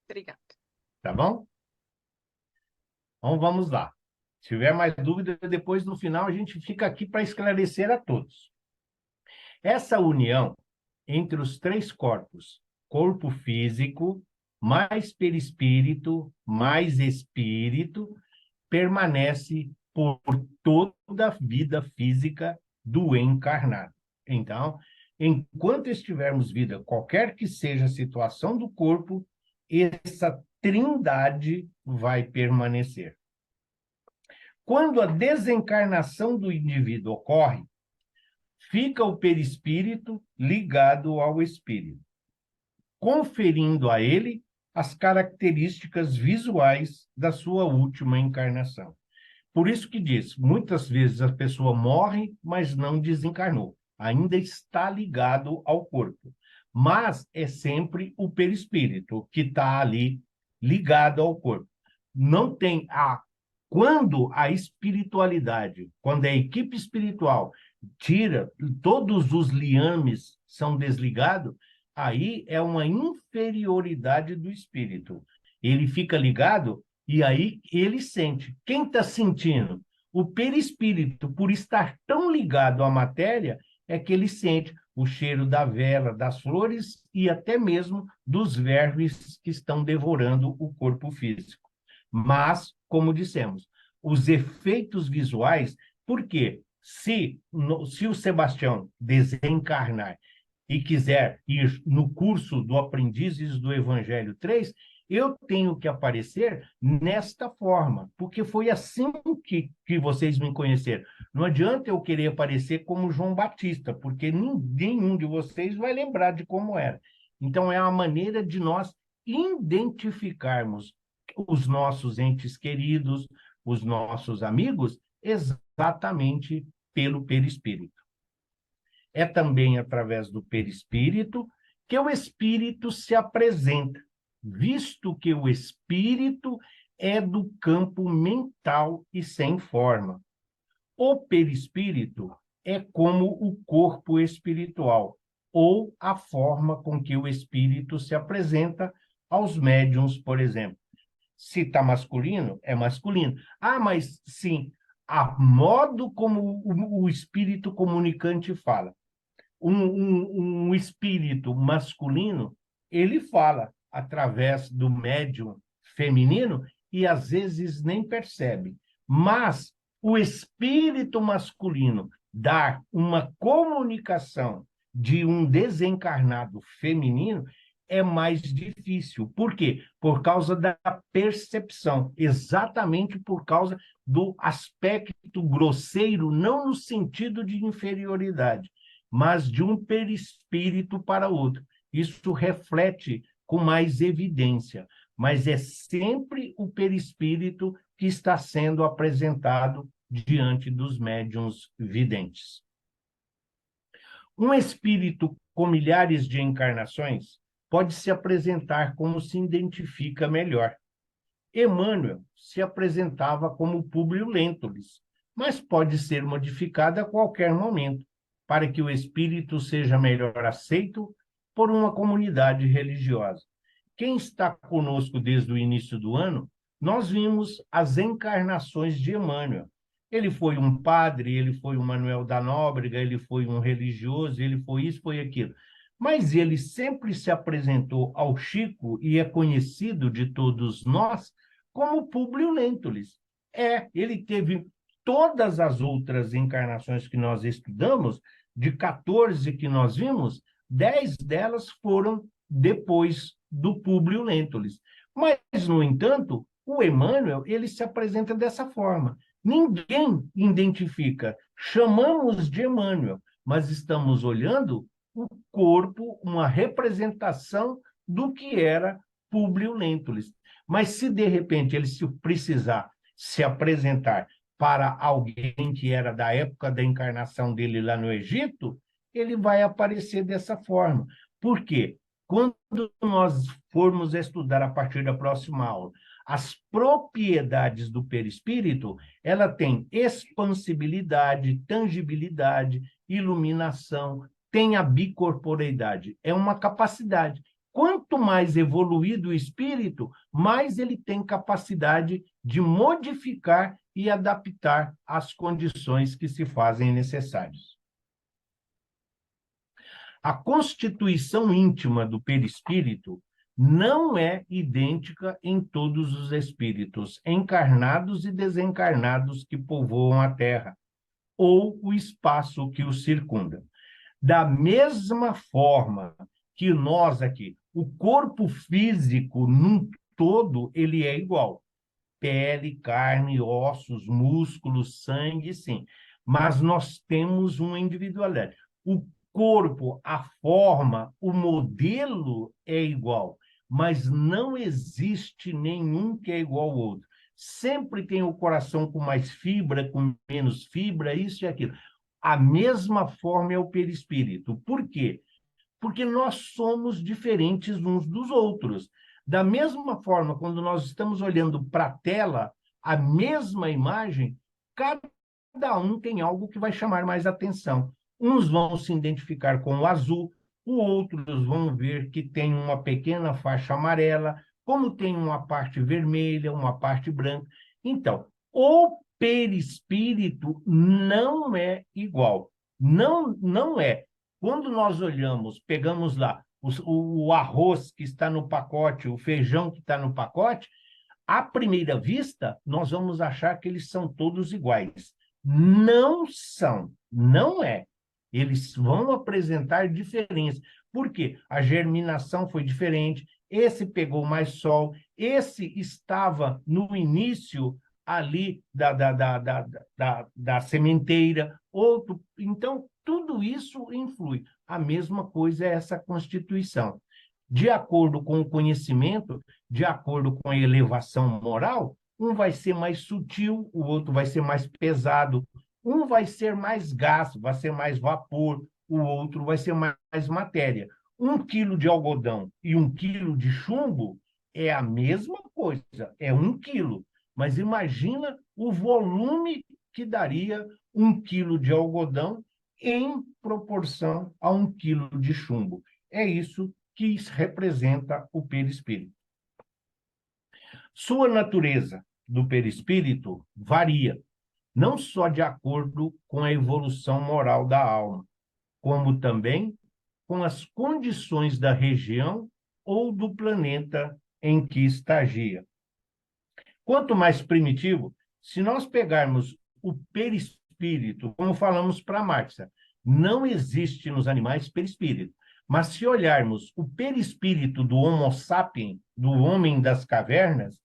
Obrigada. Tá bom? Então, vamos lá. Se tiver mais dúvida, depois, no final, a gente fica aqui para esclarecer a todos. Essa união entre os três corpos, corpo físico, mais perispírito, mais espírito, permanece por toda a vida física do encarnado. Então, enquanto estivermos vida, qualquer que seja a situação do corpo, essa trindade vai permanecer. Quando a desencarnação do indivíduo ocorre, fica o perispírito ligado ao espírito, conferindo a ele as características visuais da sua última encarnação. Por isso que diz, muitas vezes a pessoa morre, mas não desencarnou. Ainda está ligado ao corpo. Mas é sempre o perispírito que está ali ligado ao corpo. Não tem quando a espiritualidade, quando a equipe espiritual tira, todos os liames são desligados, aí é uma inferioridade do espírito. Ele fica ligado e aí ele sente. Quem está sentindo? O perispírito, por estar tão ligado à matéria, é que ele sente o cheiro da vela, das flores e até mesmo dos vermes que estão devorando o corpo físico. Mas, como dissemos, os efeitos visuais, por quê? Se o Sebastião desencarnar e quiser ir no curso do Aprendizes do Evangelho 3, eu tenho que aparecer nesta forma, porque foi assim que vocês me conheceram. Não adianta eu querer aparecer como João Batista, porque nenhum de vocês vai lembrar de como era. Então, é uma maneira de nós identificarmos os nossos entes queridos, os nossos amigos, exatamente pelo perispírito. É também através do perispírito que o espírito se apresenta, visto que o espírito é do campo mental e sem forma. O perispírito é como o corpo espiritual, ou a forma com que o espírito se apresenta aos médiuns, por exemplo. Se está masculino, é masculino. Mas sim, a modo como o espírito comunicante fala. Um espírito masculino, ele fala através do médium feminino e às vezes nem percebe. Mas o espírito masculino dar uma comunicação de um desencarnado feminino é mais difícil. Por quê? Por causa da percepção, exatamente por causa do aspecto grosseiro, não no sentido de inferioridade, mas de um perispírito para outro. Isso reflete com mais evidência, mas é sempre o perispírito que está sendo apresentado diante dos médiuns videntes. Um espírito com milhares de encarnações pode se apresentar como se identifica melhor. Emmanuel se apresentava como Públio Lentulus, mas pode ser modificada a qualquer momento, para que o espírito seja melhor aceito por uma comunidade religiosa. Quem está conosco desde o início do ano, nós vimos as encarnações de Emmanuel. Ele foi um padre, ele foi um Manuel da Nóbrega, ele foi um religioso, ele foi isso, foi aquilo. Mas ele sempre se apresentou ao Chico, e é conhecido de todos nós, como Públio Lentulus. Ele teve todas as outras encarnações que nós estudamos, de 14 que nós vimos, 10 delas foram depois do Públio Lentulus. Mas, no entanto, o Emmanuel, ele se apresenta dessa forma. Ninguém identifica. Chamamos de Emmanuel, mas estamos olhando o corpo, uma representação do que era Públio Lentulus. Mas se, de repente, ele precisar se apresentar para alguém que era da época da encarnação dele lá no Egito, ele vai aparecer dessa forma. Por quê? Quando nós formos estudar a partir da próxima aula As propriedades do perispírito, ela tem expansibilidade, tangibilidade, iluminação, tem a bicorporeidade. É uma capacidade. Quanto mais evoluído o espírito, mais ele tem capacidade de modificar e adaptar as condições que se fazem necessárias. A constituição íntima do perispírito não é idêntica em todos os espíritos encarnados e desencarnados que povoam a Terra, ou o espaço que o circunda. Da mesma forma que nós aqui, o corpo físico num todo, ele é igual. Pele, carne, ossos, músculos, sangue, sim. Mas nós temos uma individualidade. O corpo, a forma, o modelo é igual, mas não existe nenhum que é igual ao outro. Sempre tem o coração com mais fibra, com menos fibra, isso e aquilo. A mesma forma é o perispírito. Por quê? Porque nós somos diferentes uns dos outros. Da mesma forma, quando nós estamos olhando para a tela, a mesma imagem, cada um tem algo que vai chamar mais atenção. Uns vão se identificar com o azul, outros vão ver que tem uma pequena faixa amarela, como tem uma parte vermelha, uma parte branca. Então, o perispírito não é igual. Não é. Quando nós olhamos, pegamos lá o arroz que está no pacote, o feijão que está no pacote, à primeira vista, nós vamos achar que eles são todos iguais. Não são, não é. Eles vão apresentar diferenças. Por quê? A germinação foi diferente, esse pegou mais sol, esse estava no início ali da sementeira, outro. Então, tudo isso influi. A mesma coisa é essa constituição. De acordo com o conhecimento, de acordo com a elevação moral, um vai ser mais sutil, o outro vai ser mais pesado, um vai ser mais gás, vai ser mais vapor, o outro vai ser mais matéria. 1 quilo de algodão e 1 quilo de chumbo é a mesma coisa, é 1 quilo. Mas imagina o volume que daria 1 quilo de algodão em proporção a 1 quilo de chumbo. É isso que representa o perispírito. Sua natureza do perispírito varia, não só de acordo com a evolução moral da alma, como também com as condições da região ou do planeta em que estagia. Quanto mais primitivo, se nós pegarmos o perispírito, como falamos para Marx, não existe nos animais perispírito. Mas se olharmos o perispírito do Homo sapiens, do homem das cavernas,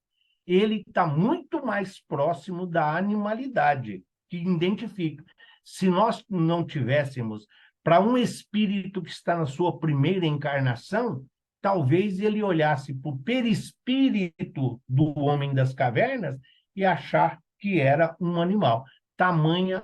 ele está muito mais próximo da animalidade, que identifica. Se nós não tivéssemos, para um espírito que está na sua primeira encarnação, talvez ele olhasse para o perispírito do homem das cavernas e achar que era um animal. Tamanha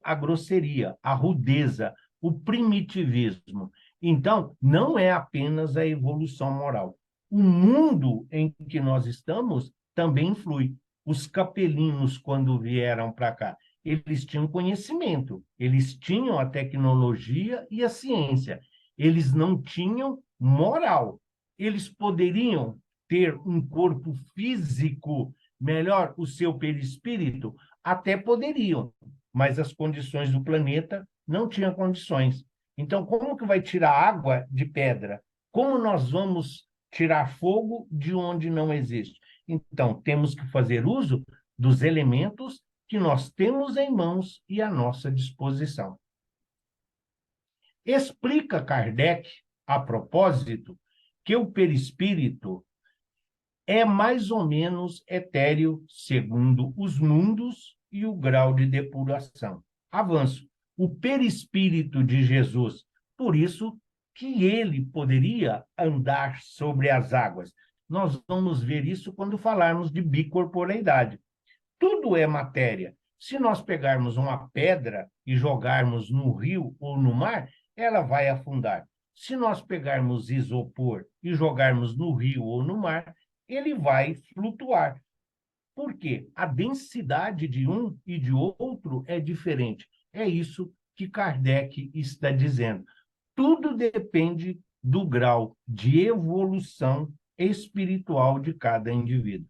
a grosseria, a rudeza, o primitivismo. Então, não é apenas a evolução moral. O mundo em que nós estamos também influi. Os capelinos, quando vieram para cá, eles tinham conhecimento, eles tinham a tecnologia e a ciência. Eles não tinham moral. Eles poderiam ter um corpo físico melhor, o seu perispírito, até poderiam, mas as condições do planeta não tinham condições. Então, como que vai tirar água de pedra? Como nós vamos tirar fogo de onde não existe? Então, temos que fazer uso dos elementos que nós temos em mãos e à nossa disposição. Explica Kardec, a propósito, que o perispírito é mais ou menos etéreo segundo os mundos e o grau de depuração. Avanço. O perispírito de Jesus, por isso que ele poderia andar sobre as águas. Nós vamos ver isso quando falarmos de bicorporeidade. Tudo é matéria. Se nós pegarmos uma pedra e jogarmos no rio ou no mar, ela vai afundar. Se nós pegarmos isopor e jogarmos no rio ou no mar, ele vai flutuar. Por quê? A densidade de um e de outro é diferente. É isso que Kardec está dizendo. Tudo depende do grau de evolução espiritual de cada indivíduo.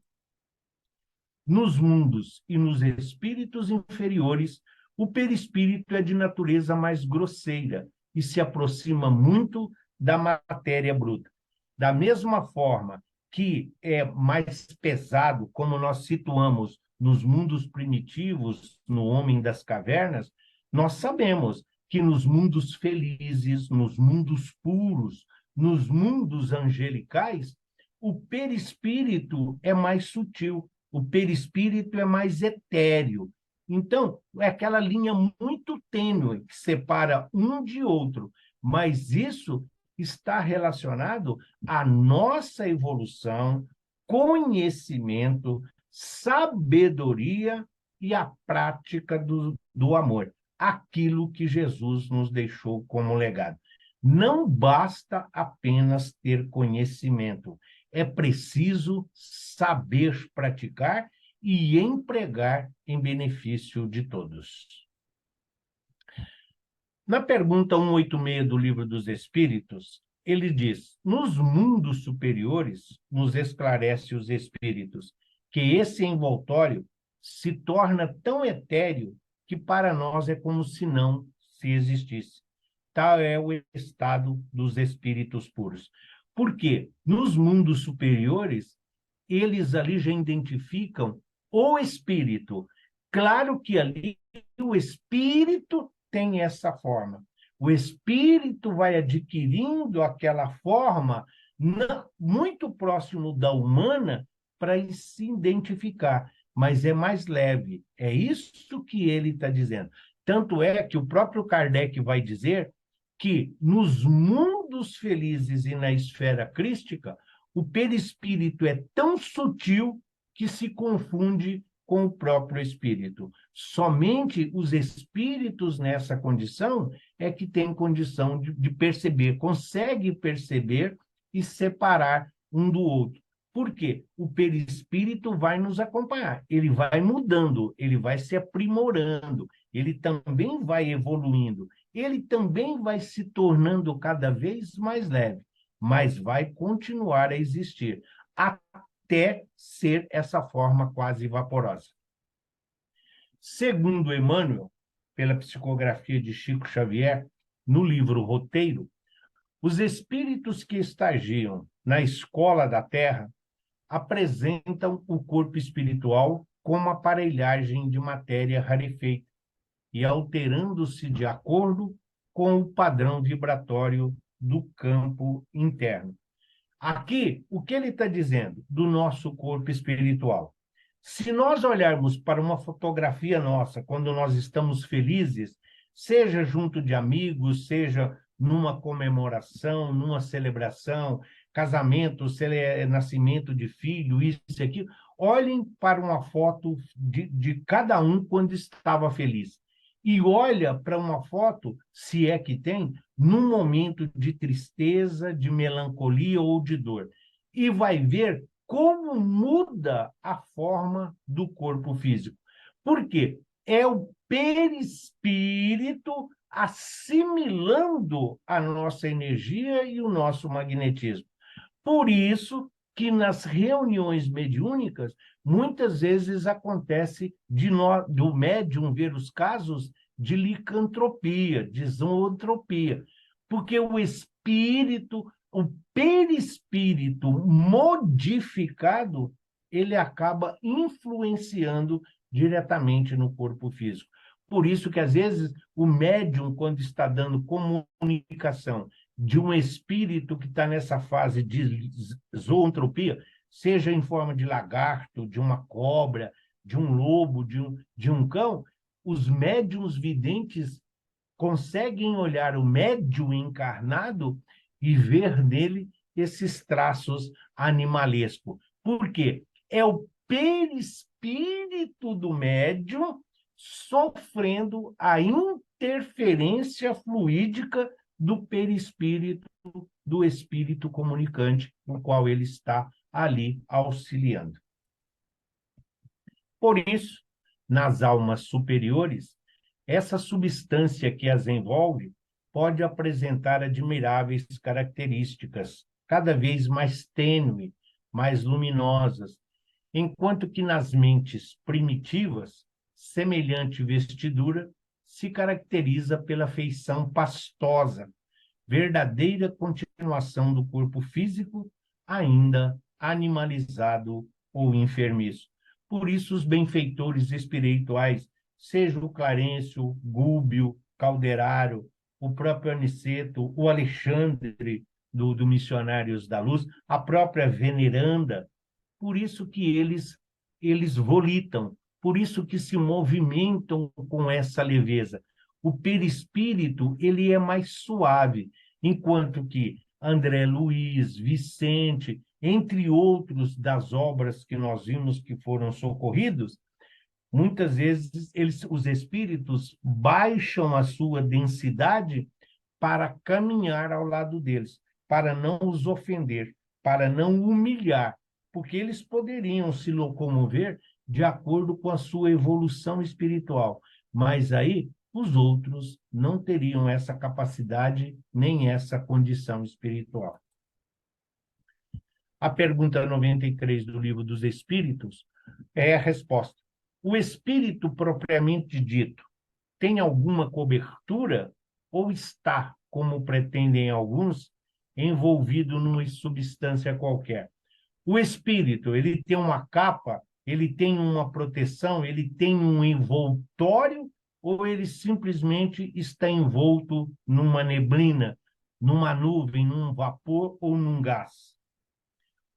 Nos mundos e nos espíritos inferiores, o perispírito é de natureza mais grosseira e se aproxima muito da matéria bruta. Da mesma forma que é mais pesado, como nós situamos nos mundos primitivos, no homem das cavernas, nós sabemos que nos mundos felizes, nos mundos puros, nos mundos angelicais, o perispírito é mais sutil, o perispírito é mais etéreo. Então, é aquela linha muito tênue que separa um de outro, mas isso está relacionado à nossa evolução, conhecimento, sabedoria e a prática do amor, aquilo que Jesus nos deixou como legado. Não basta apenas ter conhecimento, é preciso saber praticar e empregar em benefício de todos. Na pergunta 186 do Livro dos Espíritos, ele diz: nos mundos superiores, nos esclarece os espíritos, que esse envoltório se torna tão etéreo que para nós é como se não se existisse. Tal é o estado dos espíritos puros. Porque nos mundos superiores, eles ali já identificam o espírito. Claro que ali o espírito tem essa forma. O espírito vai adquirindo aquela forma muito próximo da humana para se identificar, mas é mais leve. É isso que ele está dizendo. Tanto é que o próprio Kardec vai dizer que nos mundos felizes e na esfera crística, o perispírito é tão sutil que se confunde com o próprio espírito. Somente os espíritos nessa condição é que têm condição de perceber, consegue perceber e separar um do outro. Por quê? O perispírito vai nos acompanhar, ele vai mudando, ele vai se aprimorando, ele também vai evoluindo, ele também vai se tornando cada vez mais leve, mas vai continuar a existir, até ser essa forma quase vaporosa. Segundo Emmanuel, pela psicografia de Chico Xavier, no livro Roteiro, os espíritos que estagiam na escola da Terra apresentam o corpo espiritual como aparelhagem de matéria rarefeita e alterando-se de acordo com o padrão vibratório do campo interno. Aqui, o que ele está dizendo do nosso corpo espiritual? Se nós olharmos para uma fotografia nossa, quando nós estamos felizes, seja junto de amigos, seja numa comemoração, numa celebração, casamento, nascimento de filho, isso e aquilo, olhem para uma foto de cada um quando estava feliz. E olha para uma foto, se é que tem, num momento de tristeza, de melancolia ou de dor. E vai ver como muda a forma do corpo físico. Por quê? É o perispírito assimilando a nossa energia e o nosso magnetismo. Por isso que nas reuniões mediúnicas, muitas vezes acontece do médium ver os casos de licantropia, de zoantropia, porque o espírito, o perispírito modificado, ele acaba influenciando diretamente no corpo físico. Por isso que, às vezes, o médium, quando está dando comunicação de um espírito que está nessa fase de zoantropia, seja em forma de lagarto, de uma cobra, de um lobo, de um cão, os médiuns videntes conseguem olhar o médium encarnado e ver nele esses traços animalescos. Por quê? É o perispírito do médium sofrendo a interferência fluídica do perispírito, do espírito comunicante, no qual ele está ali auxiliando. Por isso, nas almas superiores, essa substância que as envolve pode apresentar admiráveis características, cada vez mais tênue, mais luminosas, enquanto que nas mentes primitivas, semelhante vestidura se caracteriza pela feição pastosa, verdadeira continuação do corpo físico, ainda animalizado ou enfermiço. Por isso, os benfeitores espirituais, seja o Clarencio, Gúbio, Calderaro, o próprio Aniceto, o Alexandre, do Missionários da Luz, a própria Veneranda, por isso que eles volitam, por isso que se movimentam com essa leveza. O perispírito, ele é mais suave, enquanto que André Luiz, Vicente, entre outros das obras que nós vimos que foram socorridos, muitas vezes os espíritos baixam a sua densidade para caminhar ao lado deles, para não os ofender, para não humilhar, porque eles poderiam se locomover de acordo com a sua evolução espiritual, mas aí os outros não teriam essa capacidade nem essa condição espiritual. A pergunta 93 do Livro dos Espíritos é a resposta. O espírito propriamente dito tem alguma cobertura ou está, como pretendem alguns, envolvido numa substância qualquer? O espírito, ele tem uma capa, ele tem uma proteção, ele tem um envoltório, ou ele simplesmente está envolto numa neblina, numa nuvem, num vapor ou num gás?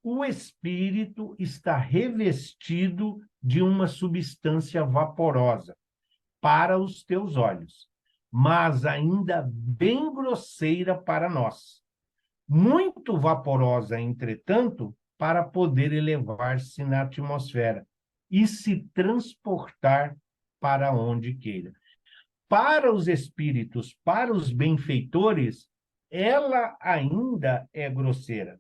O espírito está revestido de uma substância vaporosa para os teus olhos, mas ainda bem grosseira para nós. Muito vaporosa, entretanto, para poder elevar-se na atmosfera e se transportar para onde queira. Para os espíritos, para os benfeitores, ela ainda é grosseira.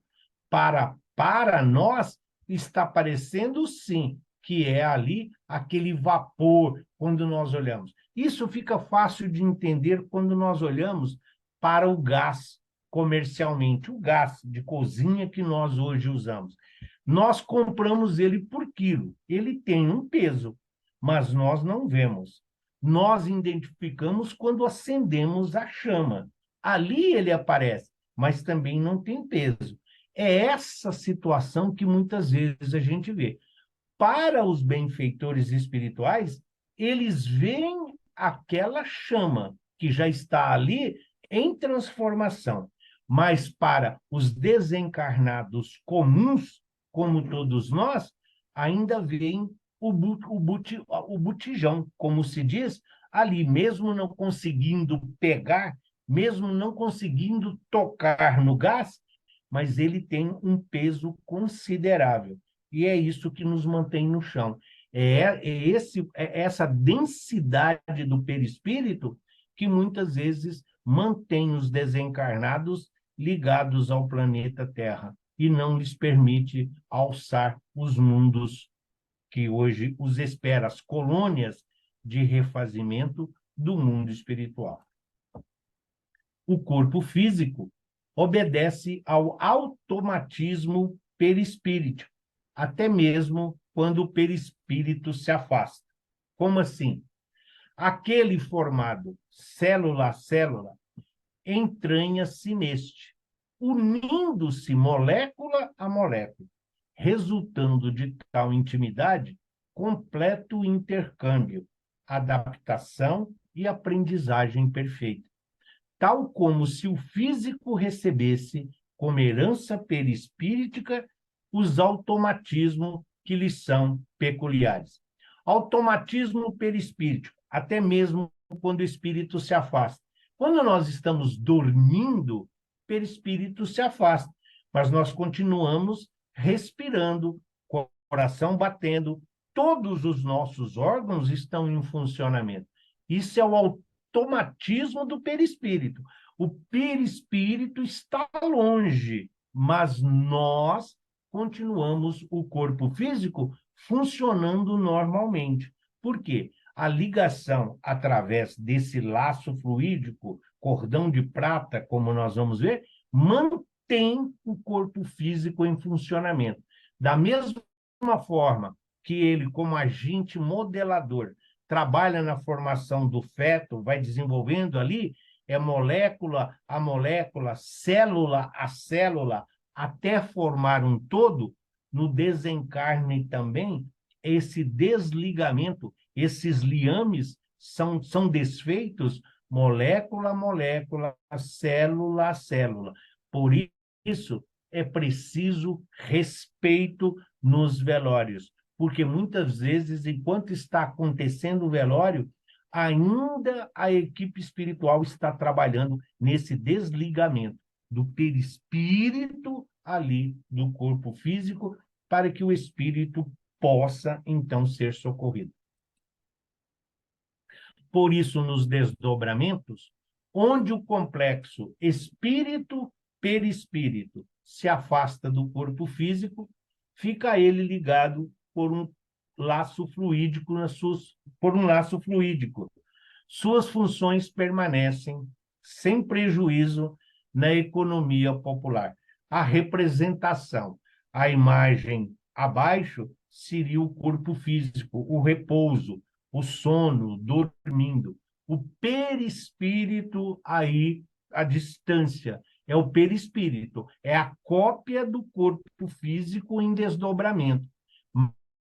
Para nós, está parecendo sim que é ali aquele vapor quando nós olhamos. Isso fica fácil de entender quando nós olhamos para o gás comercialmente, o gás de cozinha que nós hoje usamos. Nós compramos ele por quilo, ele tem um peso, mas nós não vemos. Nós identificamos quando acendemos a chama. Ali ele aparece, mas também não tem peso. É essa situação que muitas vezes a gente vê. Para os benfeitores espirituais, eles veem aquela chama que já está ali em transformação. Mas para os desencarnados comuns, como todos nós, ainda veem o botijão, como se diz, ali, mesmo não conseguindo pegar, mesmo não conseguindo tocar no gás, mas ele tem um peso considerável. E é isso que nos mantém no chão. É essa densidade do perispírito que muitas vezes mantém os desencarnados ligados ao planeta Terra e não lhes permite alçar os mundos que hoje os espera, as colônias de refazimento do mundo espiritual. O corpo físico obedece ao automatismo perispíritico, até mesmo quando o perispírito se afasta. Como assim? Aquele formado célula a célula entranha-se neste, unindo-se molécula a molécula, resultando de tal intimidade completo intercâmbio, adaptação e aprendizagem perfeita, tal como se o físico recebesse como herança perispíritica os automatismos que lhe são peculiares. Automatismo perispíritico, até mesmo quando o espírito se afasta. Quando nós estamos dormindo, o perispírito se afasta, mas nós continuamos respirando, coração batendo, todos os nossos órgãos estão em funcionamento. Isso é o automatismo do perispírito. O perispírito está longe, mas nós continuamos o corpo físico funcionando normalmente. Por quê? A ligação através desse laço fluídico, cordão de prata, como nós vamos ver, mantém o corpo físico em funcionamento. Da mesma forma que ele, como agente modelador, trabalha na formação do feto, vai desenvolvendo ali, molécula a molécula, célula a célula, até formar um todo, no desencarne também, esse desligamento, esses liames são desfeitos molécula a molécula, célula a célula. Por isso, é preciso respeito nos velórios, porque muitas vezes, enquanto está acontecendo o velório, ainda a equipe espiritual está trabalhando nesse desligamento do perispírito ali do corpo físico, para que o espírito possa, então, ser socorrido. Por isso, nos desdobramentos, onde o complexo espírito-perispírito se afasta do corpo físico, fica ele ligado por um laço fluídico, Suas funções permanecem sem prejuízo na economia popular. A representação, a imagem abaixo, seria o corpo físico, o repouso, o sono, dormindo. O perispírito, aí, a distância, é o perispírito, é a cópia do corpo físico em desdobramento.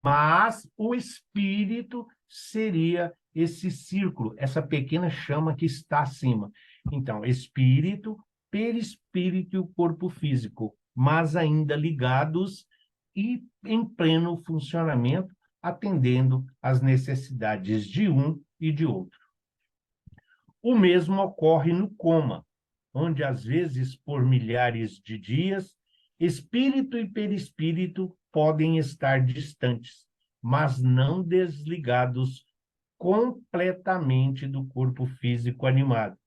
Mas o espírito seria esse círculo, essa pequena chama que está acima. Então, espírito, perispírito e o corpo físico, mas ainda ligados e em pleno funcionamento, atendendo às necessidades de um e de outro. O mesmo ocorre no coma, onde, às vezes, por milhares de dias, espírito e perispírito podem estar distantes, mas não desligados completamente do corpo físico animado,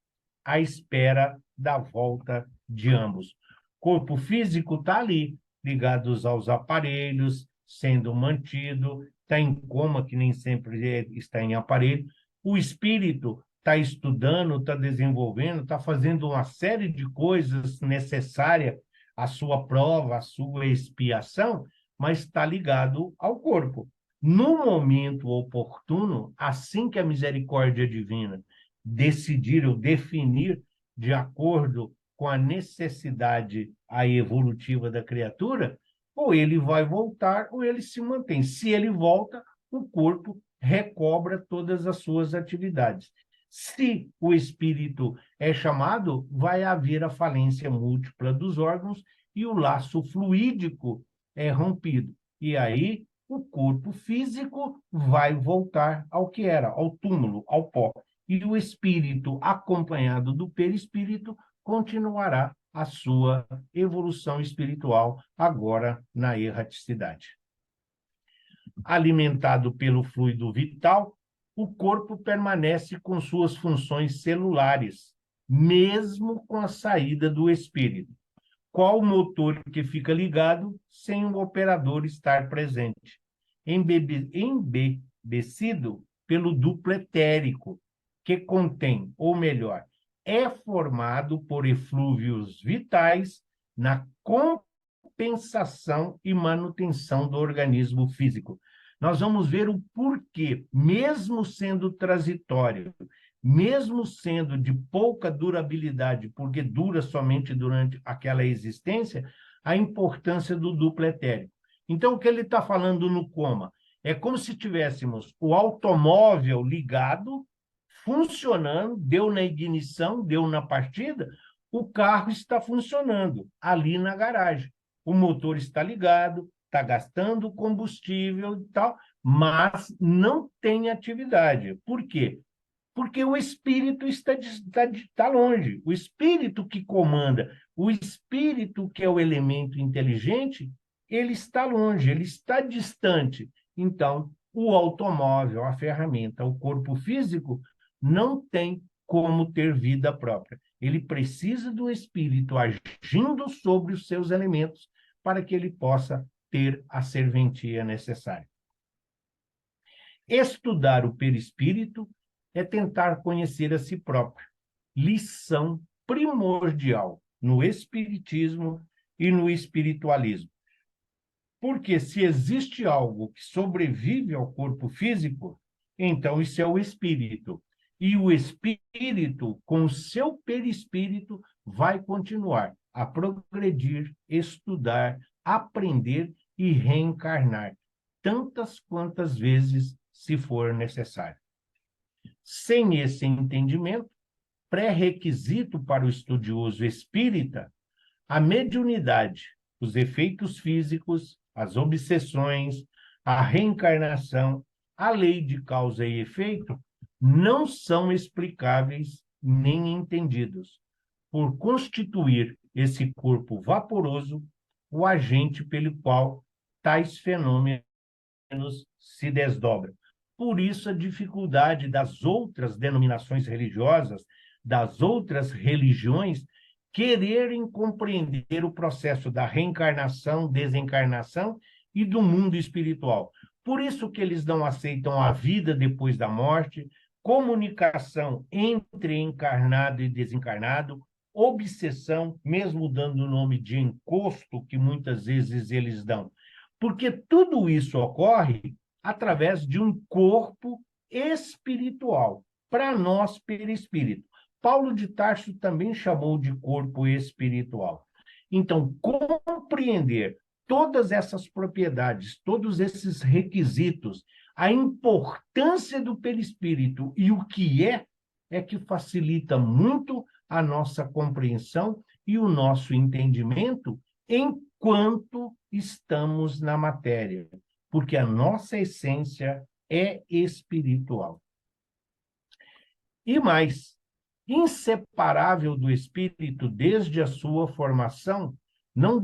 à espera da volta de ambos. Corpo físico está ali, ligados aos aparelhos, sendo mantido, está em coma, que nem sempre está em aparelho. O espírito está estudando, está desenvolvendo, está fazendo uma série de coisas necessárias à sua prova, à sua expiação, mas está ligado ao corpo. No momento oportuno, assim que a misericórdia divina decidir ou definir de acordo com a necessidade evolutiva da criatura, ou ele vai voltar ou ele se mantém. Se ele volta, o corpo recobra todas as suas atividades. Se o espírito é chamado, vai haver a falência múltipla dos órgãos e o laço fluídico é rompido. E aí o corpo físico vai voltar ao que era, ao túmulo, ao pó. E o espírito, acompanhado do perispírito, continuará a sua evolução espiritual, agora na erraticidade. Alimentado pelo fluido vital, o corpo permanece com suas funções celulares, mesmo com a saída do espírito. Qual o motor que fica ligado sem o operador estar presente? Embebecido pelo duplo etérico, que contém, ou melhor, é formado por eflúvios vitais na compensação e manutenção do organismo físico. Nós vamos ver o porquê, mesmo sendo transitório, mesmo sendo de pouca durabilidade, porque dura somente durante aquela existência, a importância do duplo etérico. Então, o que ele está falando no coma? É como se tivéssemos o automóvel ligado, funcionando, deu na ignição, deu na partida, o carro está funcionando ali na garagem. O motor está ligado, está gastando combustível e tal, mas não tem atividade. Por quê? Porque o espírito está longe. O espírito que comanda, o espírito que é o elemento inteligente, ele está longe, ele está distante. Então, o automóvel, a ferramenta, o corpo físico, não tem como ter vida própria. Ele precisa do espírito agindo sobre os seus elementos para que ele possa ter a serventia necessária. Estudar o perispírito é tentar conhecer a si próprio, lição primordial no espiritismo e no espiritualismo. Porque se existe algo que sobrevive ao corpo físico, então isso é o espírito. E o espírito, com o seu perispírito, vai continuar a progredir, estudar, aprender e reencarnar, tantas quantas vezes se for necessário. Sem esse entendimento, pré-requisito para o estudioso espírita, a mediunidade, os efeitos físicos, as obsessões, a reencarnação, a lei de causa e efeito, não são explicáveis nem entendidos, por constituir esse corpo vaporoso o agente pelo qual tais fenômenos se desdobram. Por isso, a dificuldade das outras denominações religiosas, das outras religiões, quererem compreender o processo da reencarnação, desencarnação e do mundo espiritual. Por isso que eles não aceitam a vida depois da morte, comunicação entre encarnado e desencarnado, obsessão, mesmo dando o nome de encosto, que muitas vezes eles dão. Porque tudo isso ocorre através de um corpo espiritual, para nós, perispírito. Paulo de Tarso também chamou de corpo espiritual. Então, compreender todas essas propriedades, todos esses requisitos, a importância do perispírito e o que é que facilita muito a nossa compreensão e o nosso entendimento enquanto estamos na matéria, porque a nossa essência é espiritual. E mais, inseparável do espírito desde a sua formação, não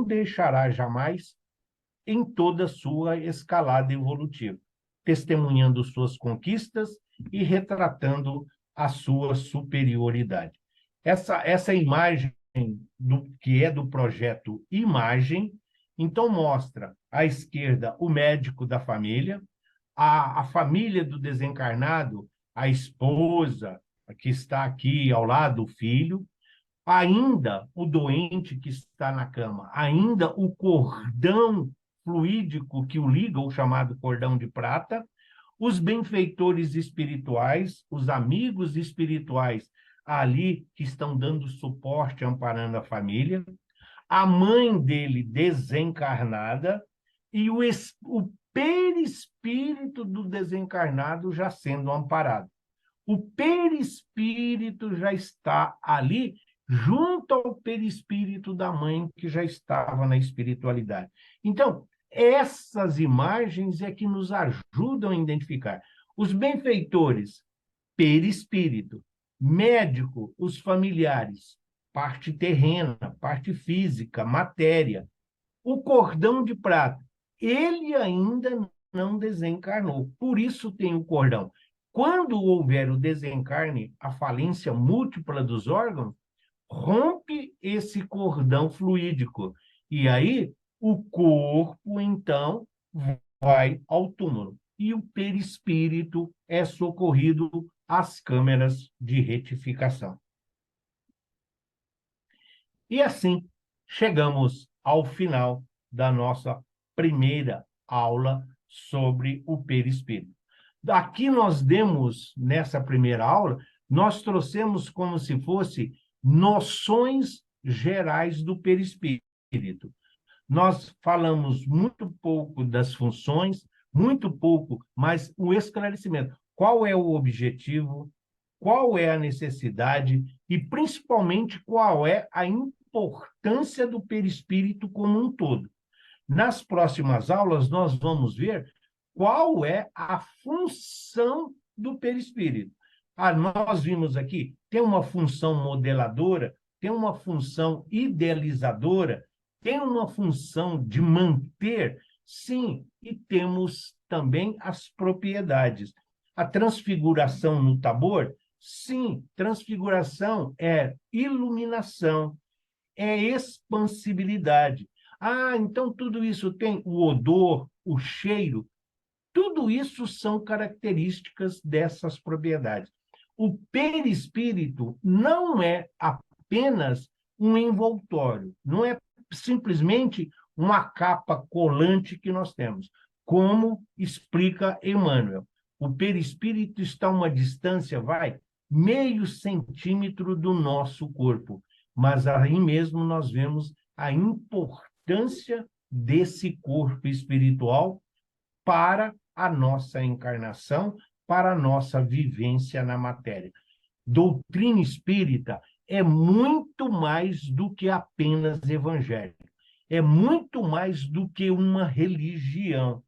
deixará jamais em toda a sua escalada evolutiva, testemunhando suas conquistas e retratando a sua superioridade. Essa imagem que é do projeto Imagem, então mostra à esquerda o médico da família, a família do desencarnado, a esposa, que está aqui ao lado, o filho, ainda o doente que está na cama, ainda o cordão fluídico que o liga, o chamado cordão de prata, os benfeitores espirituais, os amigos espirituais ali que estão dando suporte, amparando a família, a mãe dele desencarnada e o perispírito do desencarnado já sendo amparado. O perispírito já está ali junto ao perispírito da mãe que já estava na espiritualidade. Então, essas imagens é que nos ajudam a identificar. Os benfeitores, perispírito, médico, os familiares, parte terrena, parte física, matéria. O cordão de prata, ele ainda não desencarnou, por isso tem o cordão. Quando houver o desencarne, a falência múltipla dos órgãos, rompe esse cordão fluídico. E aí, o corpo, então, vai ao túmulo. E o perispírito é socorrido às câmeras de retificação. E assim, chegamos ao final da nossa primeira aula sobre o perispírito. Aqui nós demos, nessa primeira aula, nós trouxemos como se fosse noções gerais do perispírito. Nós falamos muito pouco das funções, muito pouco, mas o esclarecimento. Qual é o objetivo, qual é a necessidade e, principalmente, qual é a importância do perispírito como um todo. Nas próximas aulas, nós vamos ver qual é a função do perispírito. Nós vimos aqui, tem uma função modeladora, tem uma função idealizadora, tem uma função de manter, sim, e temos também as propriedades. A transfiguração no Tabor, sim, transfiguração é iluminação, é expansibilidade. Ah, então tudo isso tem o odor, o cheiro, tudo isso são características dessas propriedades. O perispírito não é apenas um envoltório, não é simplesmente uma capa colante que nós temos, como explica Emmanuel. O perispírito está a uma distância, meio centímetro do nosso corpo, mas aí mesmo nós vemos a importância desse corpo espiritual para a nossa encarnação, para a nossa vivência na matéria. Doutrina espírita é muito mais do que apenas evangelho. É muito mais do que uma religião.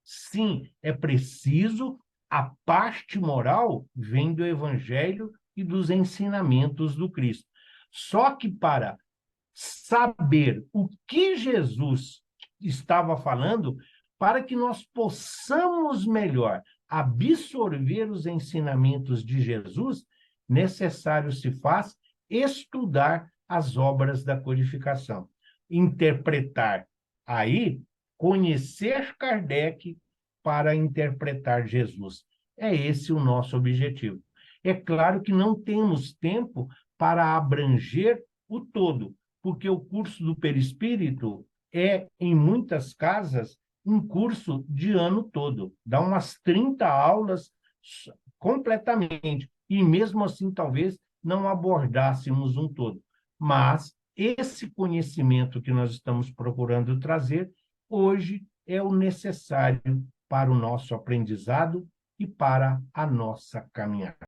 Sim, é preciso, a parte moral vem do evangelho e dos ensinamentos do Cristo. Só que para saber o que Jesus estava falando, para que nós possamos melhor absorver os ensinamentos de Jesus, necessário se faz estudar as obras da codificação, interpretar aí, conhecer Kardec para interpretar Jesus. É esse o nosso objetivo. É claro que não temos tempo para abranger o todo, porque o curso do perispírito é, em muitas casas, um curso de ano todo. Dá umas 30 aulas completamente. E mesmo assim, talvez, não abordássemos um todo. Mas esse conhecimento que nós estamos procurando trazer, hoje, é o necessário para o nosso aprendizado e para a nossa caminhada.